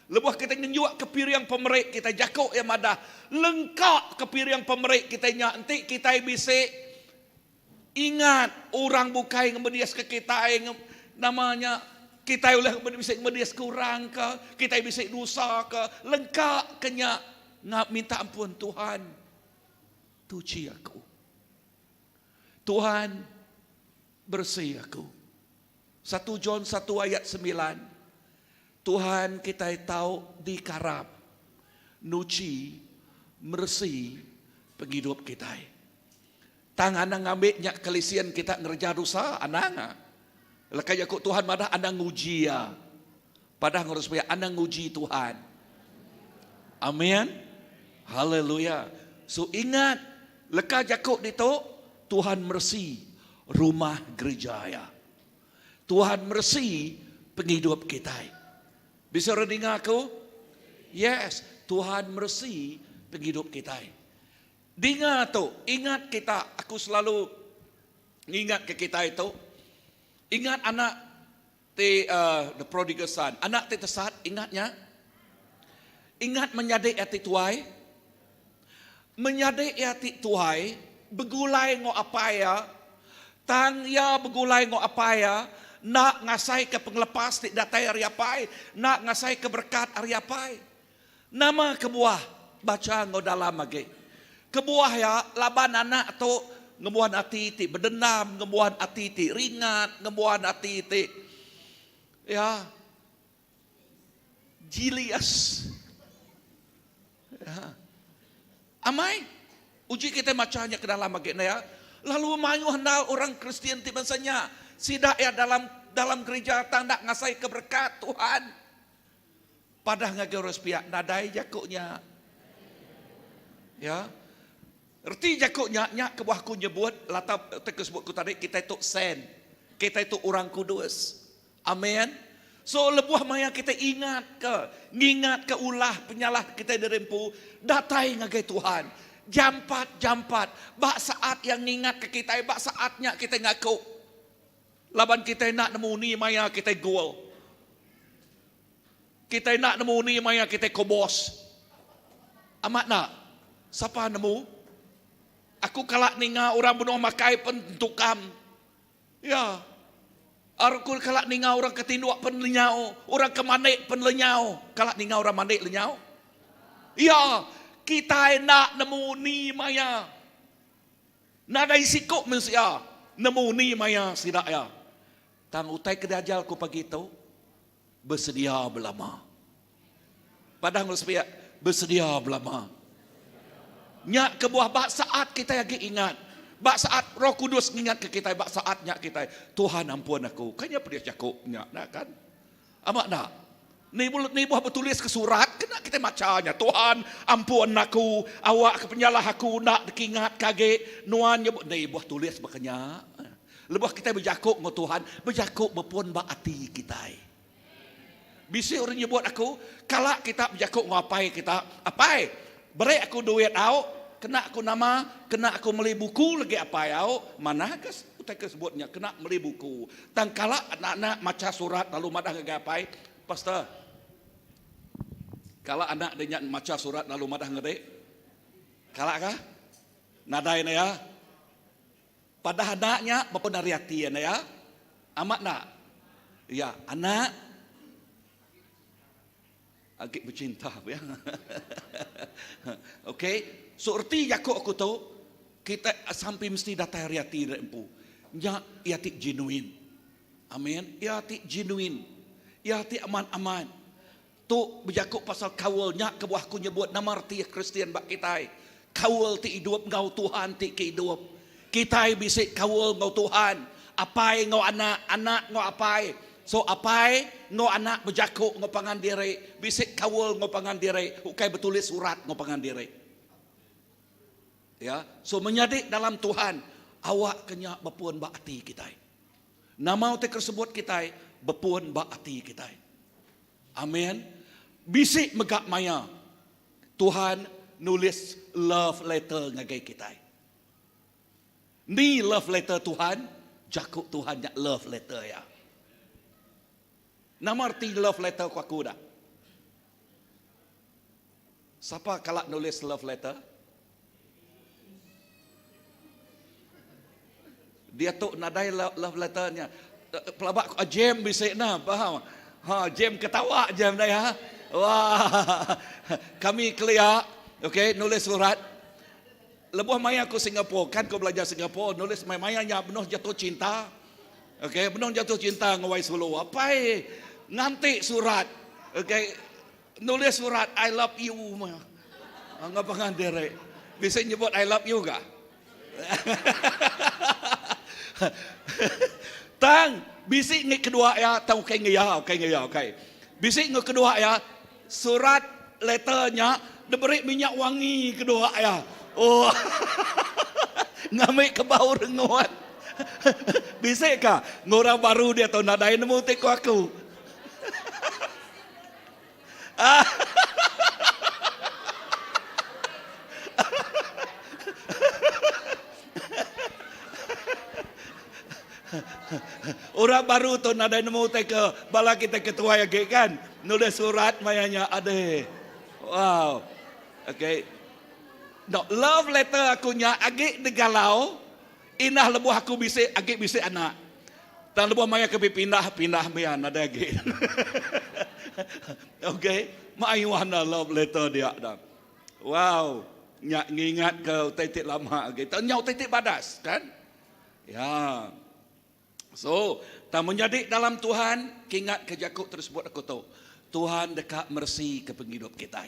Lebuh kita nyenjuak kepiriang pemerik kita jakuk yang madah. Lengkap kepiriang pemerik kita nya. Nanti kita bisa ingat orang bukai ngemedias ke kita namanya kita oleh bisa ngemedias kurang ke, kita bisa dosa ke, lengkap kenya ngap minta ampun Tuhan. Tuci aku. Tuhan bersih aku. 1 John 1 ayat 9. Tuhan kita tahu dikarap, nuci, bersih penghidup kita. Tangan ngambilnya kelisian kita ngerja dosa, anang. Lekai aku Tuhan madah anang nguji ya. Padahal harus supaya anang nguji Tuhan. Amin. Haleluya. So ingat, lekai jakuk itu Tuhan mercy rumah gereja ya. Tuhan mercy penghidup kita. Bisa dengar aku? Yes, Tuhan mercy penghidup kita. Dengar tu, ingat kita, aku selalu ingat ke kita itu. Ingat anak the prodigal son, anak tersesat, ingatnya? Ingat menyadik hati tuai? Menyadik hati tuai, begulai ngo apa ya? Tang ya begulai ngo apa ya? Nak ngasai ke penglepas ti datai ari apai, nak ngasai ke berkat ari apai. Nama kebuah baca ngo dalam lagi. Kebuah ya laban anak tu ngebuan hati ti berdendam, ngebuan hati ti ringat, ngebuan hati ti ya jilias. Ya. Amai uji kita macanya ke dalam lagi ya. Lalu mayu hendak orang Kristen ti bansanya sidak ya dalam gereja tanda ngasai keberkat Tuhan. Padah ngageros pihak nadai jakuknya. Ya. Erti jakuknya nyak kebuahku nyebut latap tekesbutku tadi kita itu sen. Kita itu orang kudus. Amin. So lebuah maya kita ingat ke ulah penyalah kita dirempu datai ngagai Tuhan. Jampat. Bak saat yang ingat ke kita, bak saatnya kita ngaku. Laban kita nak nemu ni maya kita gol. Kita nak nemu ni maya kita kobos. Amat nak. Siapa nemu? Aku kalak ninga orang bunuh makai pentukam. Ya. Aku kalak ninga orang ketinduk pen lenyau, orang kemanik pen lenyau. Kalak ninga orang manik lenyau. Ya, kita nak nemu ni maya. Nadai sikuk manusia, nemu ni maya sidak ya. Tang utai kedajal ku pagi tu bersedia belama. Padang sepia bersedia belama. Nyak kebuah bak saat kita lagi ingat. Bak saat Roh Kudus ingat ke kita, bak saatnya kita, Tuhan ampun aku. Kanya dia cakupnya, nak kan? Amak nak. Ni buah bertulis ke surat, kena kita macanya. Tuhan ampun aku, awak kepenyalah aku nak dikingat kage. Nuan nyebut, ni buah tulis makanya. Lepas kita berjakuk dengan Tuhan, berjakuk berpun bak hati kita. Bisa orang nyebut aku, kalak kita berjakuk ngapai kita, apai? Beri aku duit au. Kena aku nama, kena aku beli buku lagi apa ya? Mana kes? Utai kesebutnya kena beli buku. Tangkala anak-anak maca surat lalu madah ngagai pastor. Kalau anak dia maca surat lalu madah ngede. Kala kah? Nadai na ya. Pada anaknya bapa nariati ya. Amat nak. Ya, anak agak bercinta ya. Okey. So erti jakuk aku tahu kita sampai mesti datang hati rempu. Nya hati genuine. Amin. Hati genuine. Hati aman-aman. Tu berjakuk pasal kawal nya kebuahku nyebut nama arti Kristian bak kita. Kawal ti hidup ngau Tuhan ti kehidup. Kita bisik kawal ngau Tuhan. Apai ngau anak ngau apai. So apai ngau anak berjakuk ngau pangan diri. Bisik kawal ngau pangan diri. Ukai bertulis surat ngau pangan diri. Ya, so menyadik dalam Tuhan, awak kenya berpuan bak hati kita. Nama tersebut kita berpuan bak hati kita. Amin. Bisik megak maya. Tuhan nulis love letter ngagai kita. Ni love letter Tuhan, jakuk Tuhan nya love letter ya. Nama arti love letter ku aku dah. Siapa kalak nulis love letter? Dia tu nadai love letternya. Pelabak jam bisik na, faham? Ha, jam ketawa jam dah ya. Wah. Kami clear, okey, nulis surat. Lebuh maya aku Singapura, kan kau belajar Singapura, nulis maya-nya benuh jatuh cinta. Okey, benuh jatuh cinta ngawai sulu. Apa nganti surat. Okey, nulis surat I love you. Ngapangan dere. Bisa nyebut I love you ga? Tang bisik ni kedua ya, tahu okey ya, okey. Bisik ni kedua ya, surat letternya diberi minyak wangi kedua ya. Oh. ngambil ke bau renguan. Bisik kah? Ngorang baru dia tahu nadai nemu teko aku. Orang baru tu nadai nemu teko bala kita ketua ya kan. Nulis surat mayanya ada. Wow. Okay. No, love letter aku nya agak degalau. Inah lebuh aku bisik, agak bisik anak. Dan lebuh maya ke pindah mian ada agak. Okay, maiwana love letter dia dah. Wow, nyak ngingat ke titik lama agak. Tanya titik badas kan? Ya. So, tak menjadi dalam Tuhan, kingat ke Yakub tersebut aku tahu. Tuhan dekat mercy ke penghidup kita.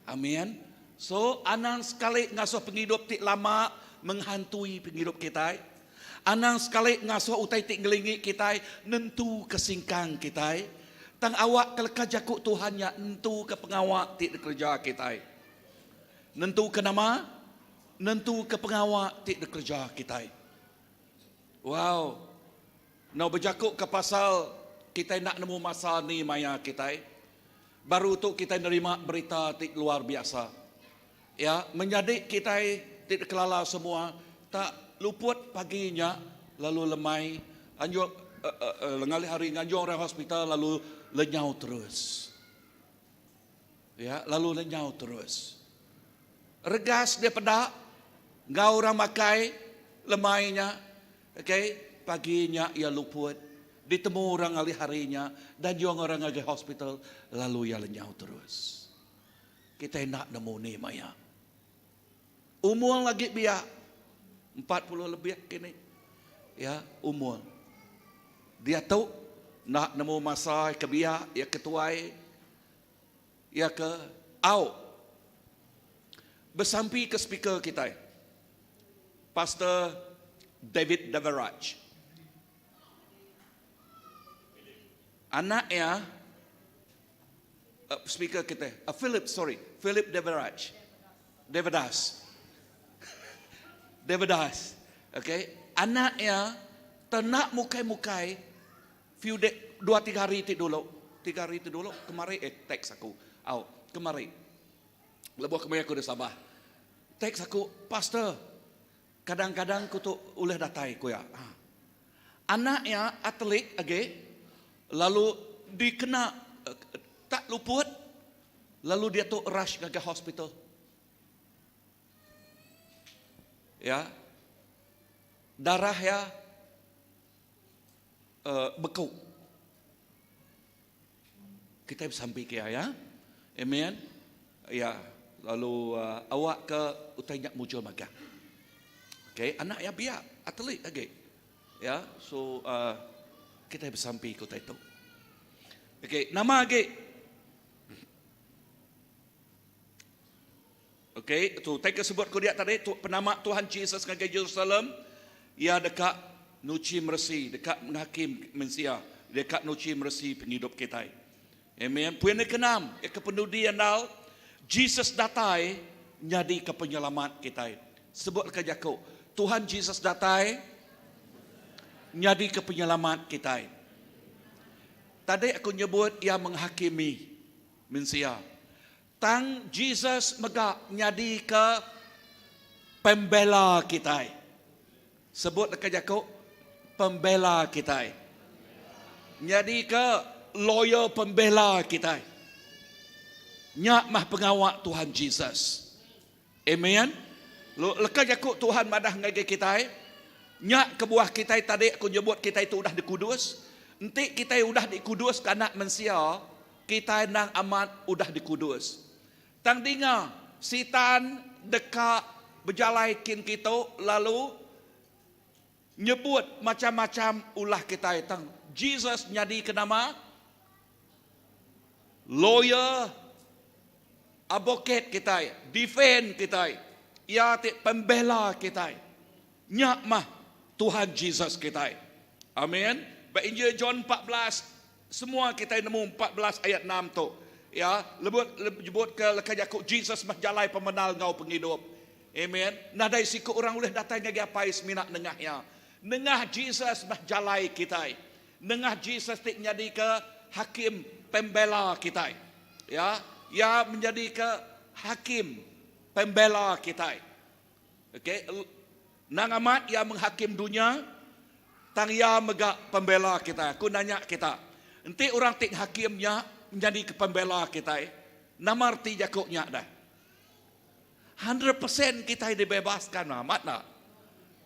Amin. So, anang sekali ngasuh penghidup tik lama menghantui penghidup kita. Anang sekali ngasuh utai tik ngelingi kita, nentu kesingkang kita. Tang awak keleka jakuk Tuhannya, nentu ke pengawak tik kerja kita. Nentu ke nama, nentu ke pengawak tik kerja kita. Wow. Nak berjakuk ke pasal kita nak nemu masa ni maya kita. Baru tu kita nerima berita tik luar biasa. Ya, menjadi kita tidak kelala semua, tak luput paginya, lalu lemai, anjur lengali hari anjur orang hospital, lalu lenyau terus. Ya, lalu lenyau terus. Regas dia pedak, ngau orang makai lemainya, okay, paginya ia luput, ditemu orang ali harinya, dan juga orang lagi hospital, lalu ia lenyau terus. Kita nak nemu ni maya. Umur lagi biak 40 lebih kini. Ya, umur. Dia tahu nak nemu masa ke biak, ya ketuai, ya ke au. Bersampi ke speaker kita. Pastor David Deverage. Anaknya speaker kita, Philip Deverage. Devadas. Okay. Anaknya ternak mukai-mukai 2-3 hari dulu. 3 hari dulu kemarin teks aku. Kemarin. Lebuh kemarin aku dah Sabah. Teks aku, pastor. Kadang-kadang aku tu boleh datai ku ya. Anaknya atlet okay. Lalu dikena tak luput. Lalu dia tu rush ke hospital. Ya, darah ya beku. Kita sampai ke ya, amen. Ya, lalu awak ke utainya muncul makan. Okay, anak ya biar atlet lagi. Ya, so kita sampai ke utai itu. Okay, nama lagi. Okay, tu teka sebut ko dia tadi penama Tuhan Yesus ngagai Jerusalem, ia dekat nuci mercy, dekat menghakim manusia, dekat nuci mercy penghidup kita. Amen. Puan ke-6, ke pendudi andal, Jesus datai jadi ke penyelamat kita. Sebut ke Yakub, Tuhan Jesus datai jadi ke penyelamat kita. Tadi aku nyebut ia menghakimi manusia. Tang Jesus megak nyadi ke pembela kita. Sebut dekat Yakub, pembela kita. Nyadi ke lawyer pembela kita. Nyak mah pengawak Tuhan Jesus. Amen. Lekat Yakub Tuhan madah ngagai kita. Nyak kebuah kita tadi aku nyebut kita itu udah dikudus. Nanti kita udah dikudus ke anak manusia, kita nang amat udah dikudus. Tang dengar setan dekat berjalaikin kita lalu nyebut macam-macam ulah kita. Tang Jesus jadi ke nama lawyer, advocate kita, defend kita, ia pembela kita. Nyak mah Tuhan Jesus kita. Amin. Injil John 14 semua kita nemu 14 ayat 6 tu. Ya, lebut ke lekat Yakub Jesus mah jalai pemenal ngau penghidup. Amen. Nadai siku orang boleh datang ngagi apai seminak nengahnya. Nengah Jesus bah jalai kita. Nengah Jesus tik menjadi ke hakim pembela kita. Ya, ia menjadi ke hakim pembela kita. Okey, nang amat ia menghakim dunia, tang ia megak pembela kita. Aku nanya kita, enti orang tik hakimnya menjadi ke pembela kita. Nama arti jakuknya dah. 100% kita dibebaskan amat nak.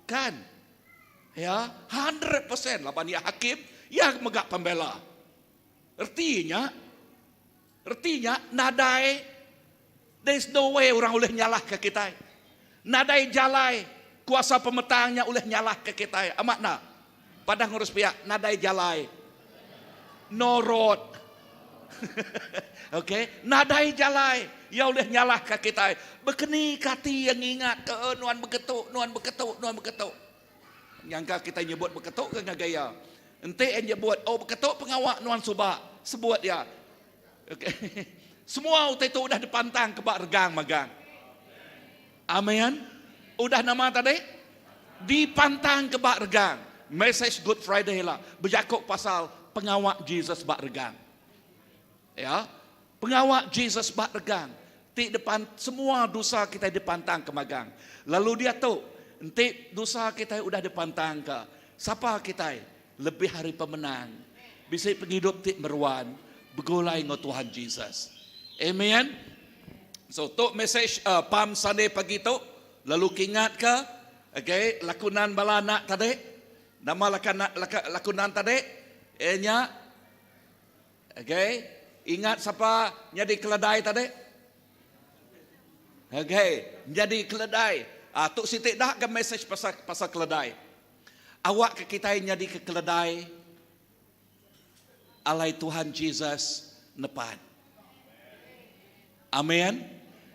Kan? Ya, 100% lapan ia hakim, ia megak pembela. Artinya nadai, there's no way orang boleh nyalah ke kita. Nadai jalai, kuasa pemetangnya boleh nyalah ke kita. Amat nak? Padang ngurus pihak, nadai jalai. No road. Okey, nadai jalai, ia boleh nyalah ke kita. Bekeni kati yang ingat ke nuan beketuk. Yang kita nyebut beketuk ke gaya. Ente yang nyebut, oh beketuk pengawak nuan subak. Sebut ya. Okay. Semua utai itu udah dipantang ke bak regang magang. Amin. Udah nama tadi? Dipantang ke bak regang. Message Good Friday lah. Berjakuk pasal pengawak Jesus bak regang. Ya. Pengawak Jesus bak regang. Ti depan semua dosa kita dipantang ke magang. Lalu dia tahu, enti dosa kita udah dipantang ke. Siapa kita? Lebih hari pemenang. Bisa penghidup ti meruan. Begulai dengan Tuhan Jesus. Amen. So, tu message Palm Sunday pagi tu. Lalu kingat ke? Okay, lakunan balana tadi. Nama lakunan tadi. Enya. Okay. Ingat siapa jadi keledai tadi? Okay. Jadi keledai. Tu sitik dah ke message pasal keledai. Awak ke kita yang jadi ke keledai. Alai Tuhan Jesus nepan. Amin.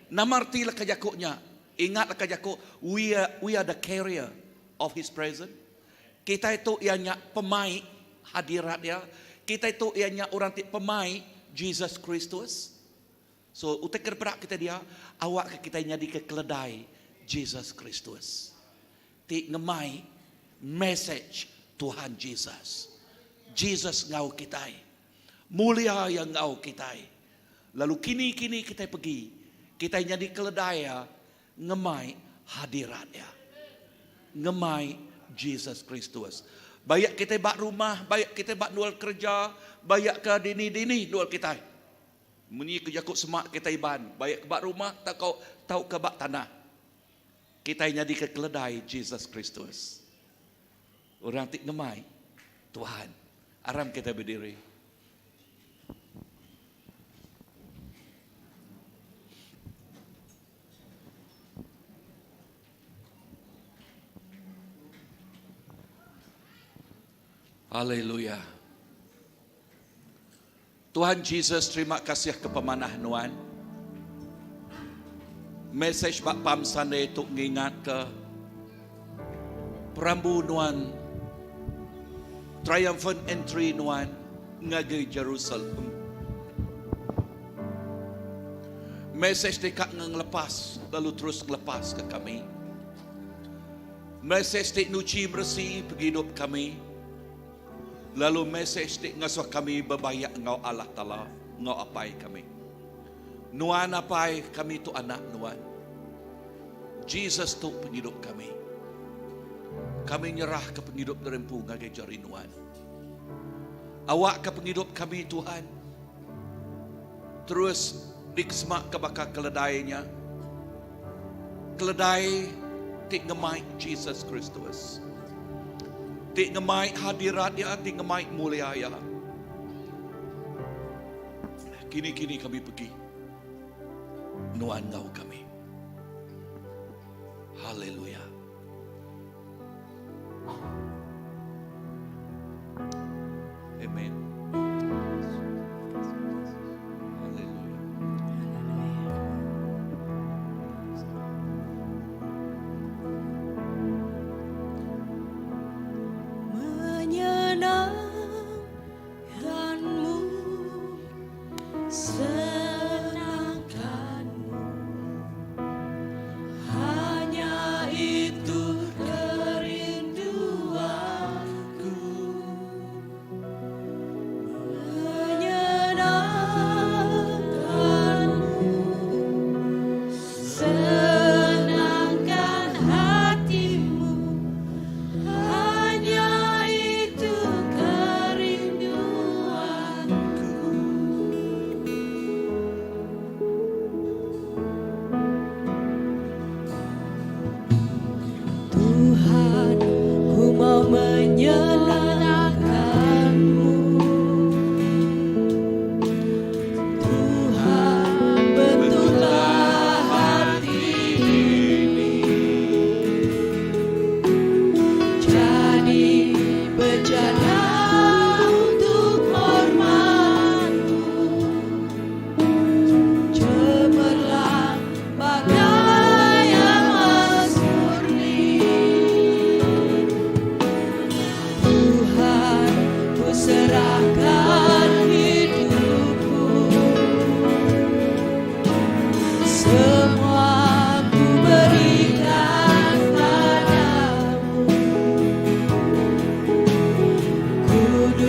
Namarti lah kajakuknya. Ingat lah kajakuk. We are the carrier of His presence. Kita itu ianya pemai hadirat dia. Kita itu ianya orang pemai Jesus Kristus. So utek kerak kita dia. Awak ke kita jadi ke keledai Jesus Kristus. Ti ngemai message Tuhan Jesus. Jesus ngau kita. Mulia yang ngau kita. Lalu kini kita pergi. Kita jadi keledai ngemai hadiratnya. Ngemai Jesus Kristus. Bayak kita bak rumah, bayak kita bak nual kerja, bayak ke dini nual kita. Meni kejakut semak kita iban, bayak ke bak rumah, tak kau tahu ke bak tanah. Kita jadi ke keledai Jesus Kristus. Orang tik ngemai Tuhan. Aram kita berdiri. Haleluya. Tuhan Jesus, terima kasih ke pemanah Nuan. Message Pak Palm Sunday untuk mengingat ke perambu Nuan, triumphant entry Nuan ngagi Jerusalem. Message dekat ngelepas, lalu terus ngelepas ke kami. Message dek nuci mersi pergi hidup kami. Lalu message dek ngasuh kami berbayak ngau Allah Ta'ala, ngau apai kami. Nuan apai kami tu anak Nuan. Jesus tu penghidup kami. Kami nyerah ke penghidup derempu ngagai jari Nuan. Awak ke penghidup kami Tuhan. Terus dikesemak ke bakal keledainya. Keledai tik ngemai Jesus Kristus. Tik ngemai hadirat dia, tik ngemai mulia ya. Kini kami pergi. Nuan ngau kami. Haleluya. Amen. Haleluya. Menyenangkanmu, senangkanmu, hanya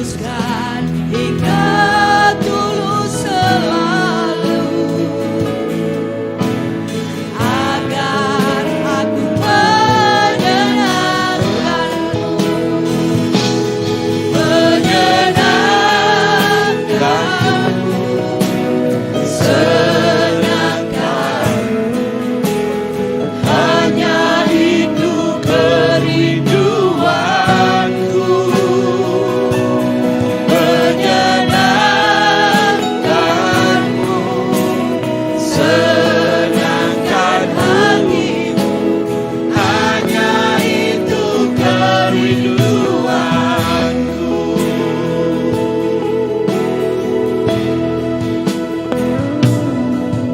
teruskan hingga tulus selalu, agar aku menyenangkanmu, hanya itu kerinduanku, menyenangkanmu, senangkan hatimu, hanya itu kerinduanku.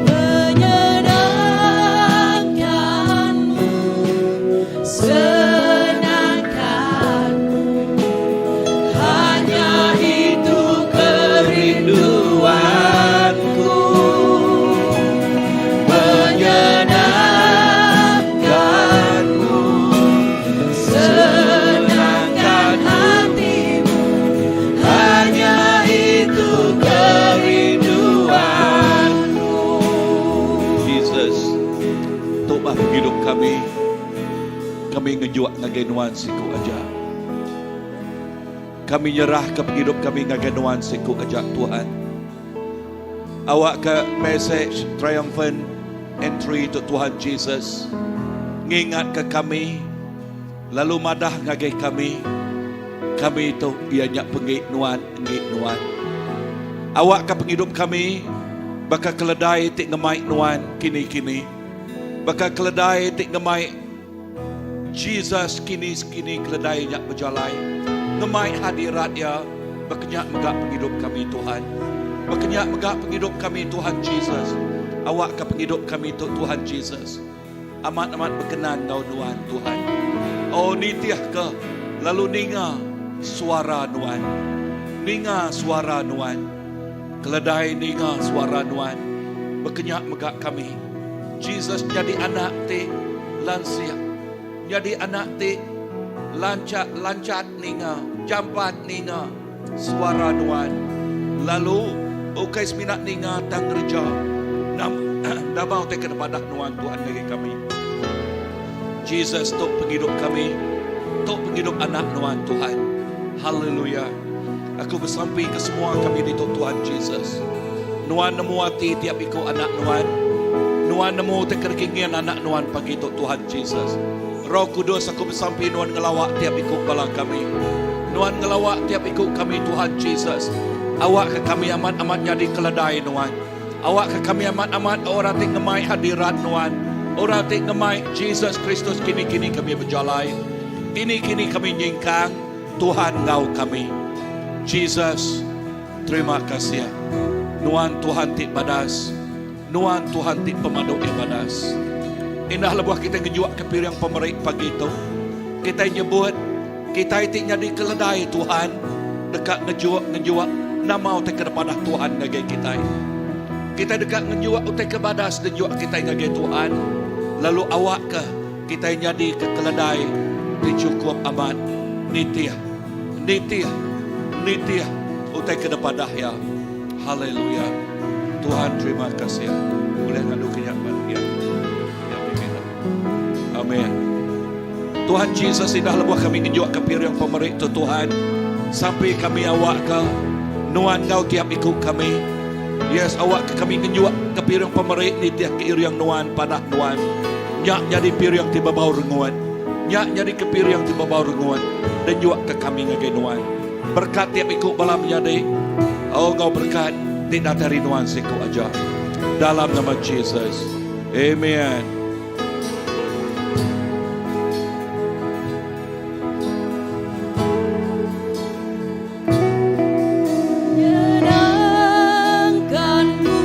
Menyenangkanmu, senangkanmu, hanya itu kerinduanku, menyenangkanmu, senangkan hatimu, hanya itu kerinduanku. Jesus, tobah hidup kami ngejuak ngagenuan siku aja. Kami nyerah ke hidup kami ngagenuan siku aja Tuhan. Awak ke message triumphant entry to Tuhan Jesus. Ngingat ke kami, lalu madah ngagay kami itu ianya pengiknuan. Awak ke penghidup kami, baka keledai tik ngemai nuan kini. Baka keledai tik ngemai Jesus kini keledai nyak berjalai. Ngemai hadirat ya, bakenyak megak penghidup kami Tuhan. Bakenyak megak penghidup kami Tuhan Jesus. Awak ke penghidup kami Tuhan Jesus. Amat berkenan kau nuan Tuhan. Oh nitiah ke, lalu ninga suara nuan. Ninga suara nuan. Keledai ninga suara nuan. Bakenyak megak kami. Jesus jadi anak te lansia. Jadi anak te lancat ninga, jampat ninga, suara nuan. Lalu ukai seminat ninga tang reja. Damau te kepada nuan Tuhan bagi kami. Jesus tok penghidup kami, tok penghidup anak nuan Tuhan. Haleluya. Aku bersampai ke semua kami di Tuhan Jesus. Nuan nemu hati tiap ikut anak nuan. Nuan nemu te kerkingian anak nuan pagi Tuhan Jesus. Roh Kudus aku bersampai nuan ngelawak tiap ikut bala kami. Nuan ngelawak tiap ikut kami Tuhan Jesus. Awak ke kami amat jadi keledai nuan. Awak ke kami amat orang tik ngemai hadirat nuan. Orang tik ngemai Jesus Kristus kini kami berjalan. Kini kami nyingkang Tuhan ngau kami. Jesus, terima kasih. Nuan Tuhan tik badas. Nuan Tuhan tik pemandu ibadas. Indah lebuh kita ngejuak ke pirang pemerik pagi itu. Kita nyebut, kita itu jadi keledai Tuhan. Dekat ngejuak, nama utek kepada Tuhan ngagay kita. Kita dekat ngejuak utek kebadas dan juak kita ngagay Tuhan. Lalu awak ke, kita jadi ke keledai. Dicukup amat, nitiah, utek kepada ya. Haleluya. Tuhan terima kasih. Boleh ngadu kenyaman ya. Amin. Tuhan Jesus indah lebuh kami ngejuak ke pirang pemerik tu Tuhan. Sampai kami awak ke nuan ngau tiap ikut kami. Yes awak ke kami ngejuak ke pirang pemerik ni tiap ke iriang nuan padah nuan. Nyak jadi pirang tiba bau renguan. Nyak jadi ke pirang tiba bau renguan. Dan juak ke kami ngagai nuan. Berkat tiap ikut bala menjadi. Oh ngau berkat tidak dari nuan siku aja. Dalam nama Jesus. Amen. Menyenangkanmu,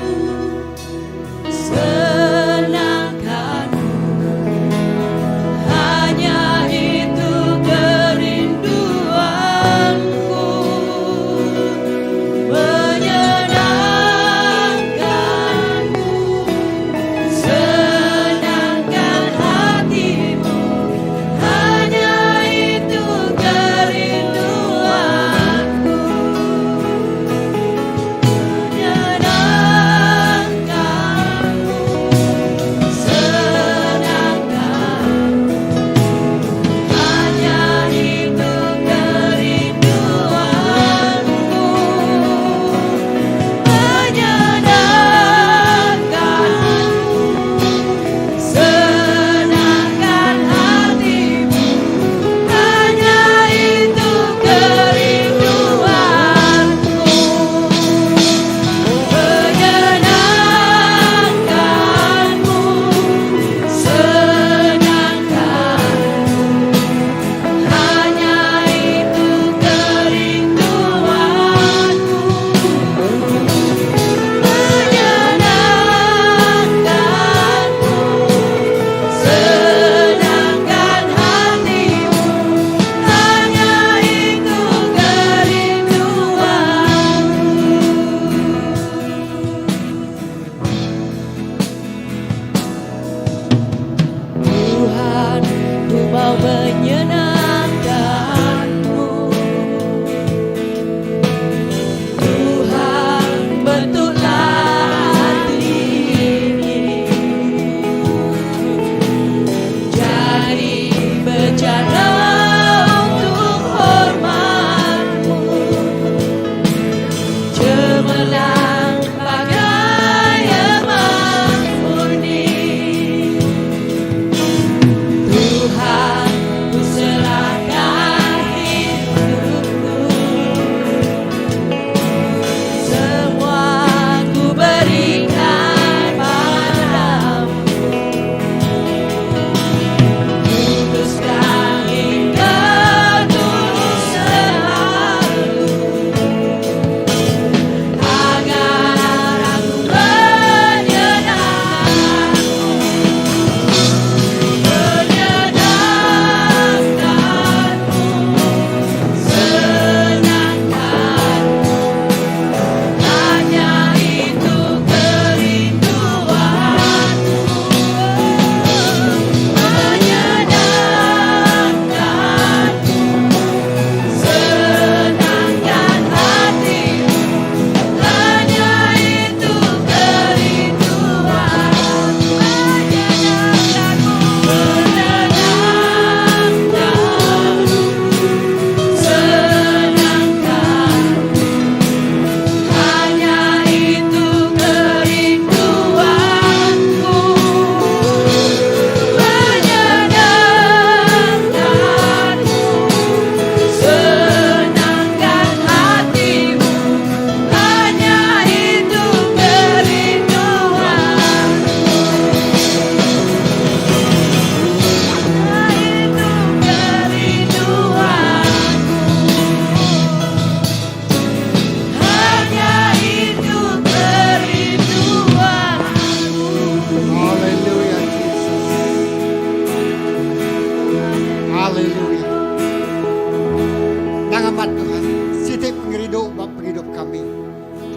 berkat Tuhan. Setiap pengerido bab penghidup kami.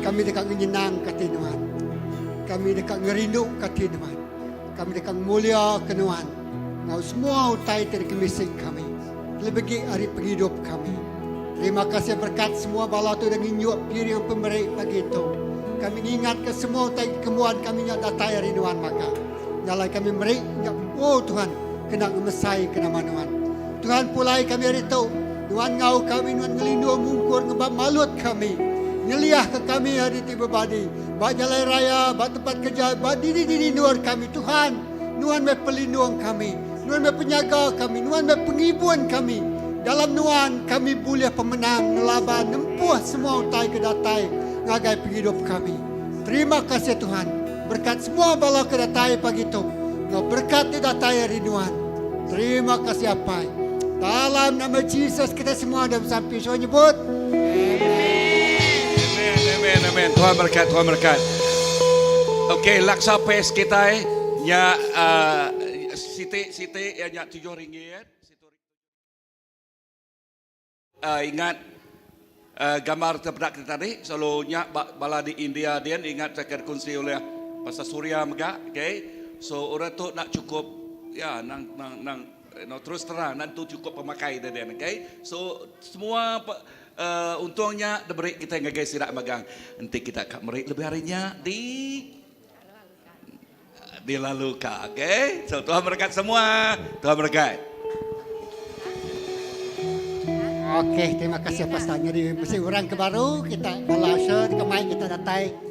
Kami dekat menyenang kata Tuhan. Kami dekat ngerindu kata Tuhan. Kami dekat mulia ke Tuhan. Ngau semua utai terkemising kami. Lebih hari penghidup kami. Terima kasih berkat semua bala tu dengan nyuap piring pemberi pagi itu. Kami ingat ke semua utai kemuan kami nyak datai hari Tuhan maka. Nyalai kami meri nyak oh Tuhan kena ngemesai ke nama Tuhan. Tuhan pulai kami hari itu. Tuhan ngau kami Tuhan ngelindu mungkur ngebab malut kami. Ngeliah ke kami hari tiba badi. Bak jalan raya, bak tempat kerja, bak diri-diri luar kami. Tuhan, Tuhan me pelindung kami. Tuhan me penjaga kami. Tuhan me penghiburan kami. Dalam Tuhan kami boleh pemenang, ngelaban, nempuh semua utai kedatai, ngagai penghidup kami. Terima kasih Tuhan. Berkat semua bala kedatai pagi itu. Berkat kedatai hari Tuhan. Terima kasih apa. Dalam nama Yesus kita semua ada sampai so nyebut. Amen. Tuhan berkat, Tuhan berkat. Okey, laksa pes kita nya siti ya nya RM7. Ingat gambar terpedak kita tadi, selalu nya bala di India dia ingat saya kunci oleh Pastor Surya mega, okey. So orang tu nak cukup ya nang terus terang nanti cukup pemakai dia, okey. So semua untungnya diberi kita yang guys tidak magang. Nanti kita akan meri lebih harinya di Laluka, okey. So Tuhan berkat semua. Tuhan berkat. Okey, terima kasih Pastor. Jadi mesti orang ke baru kita balasnya di kemai kita datai.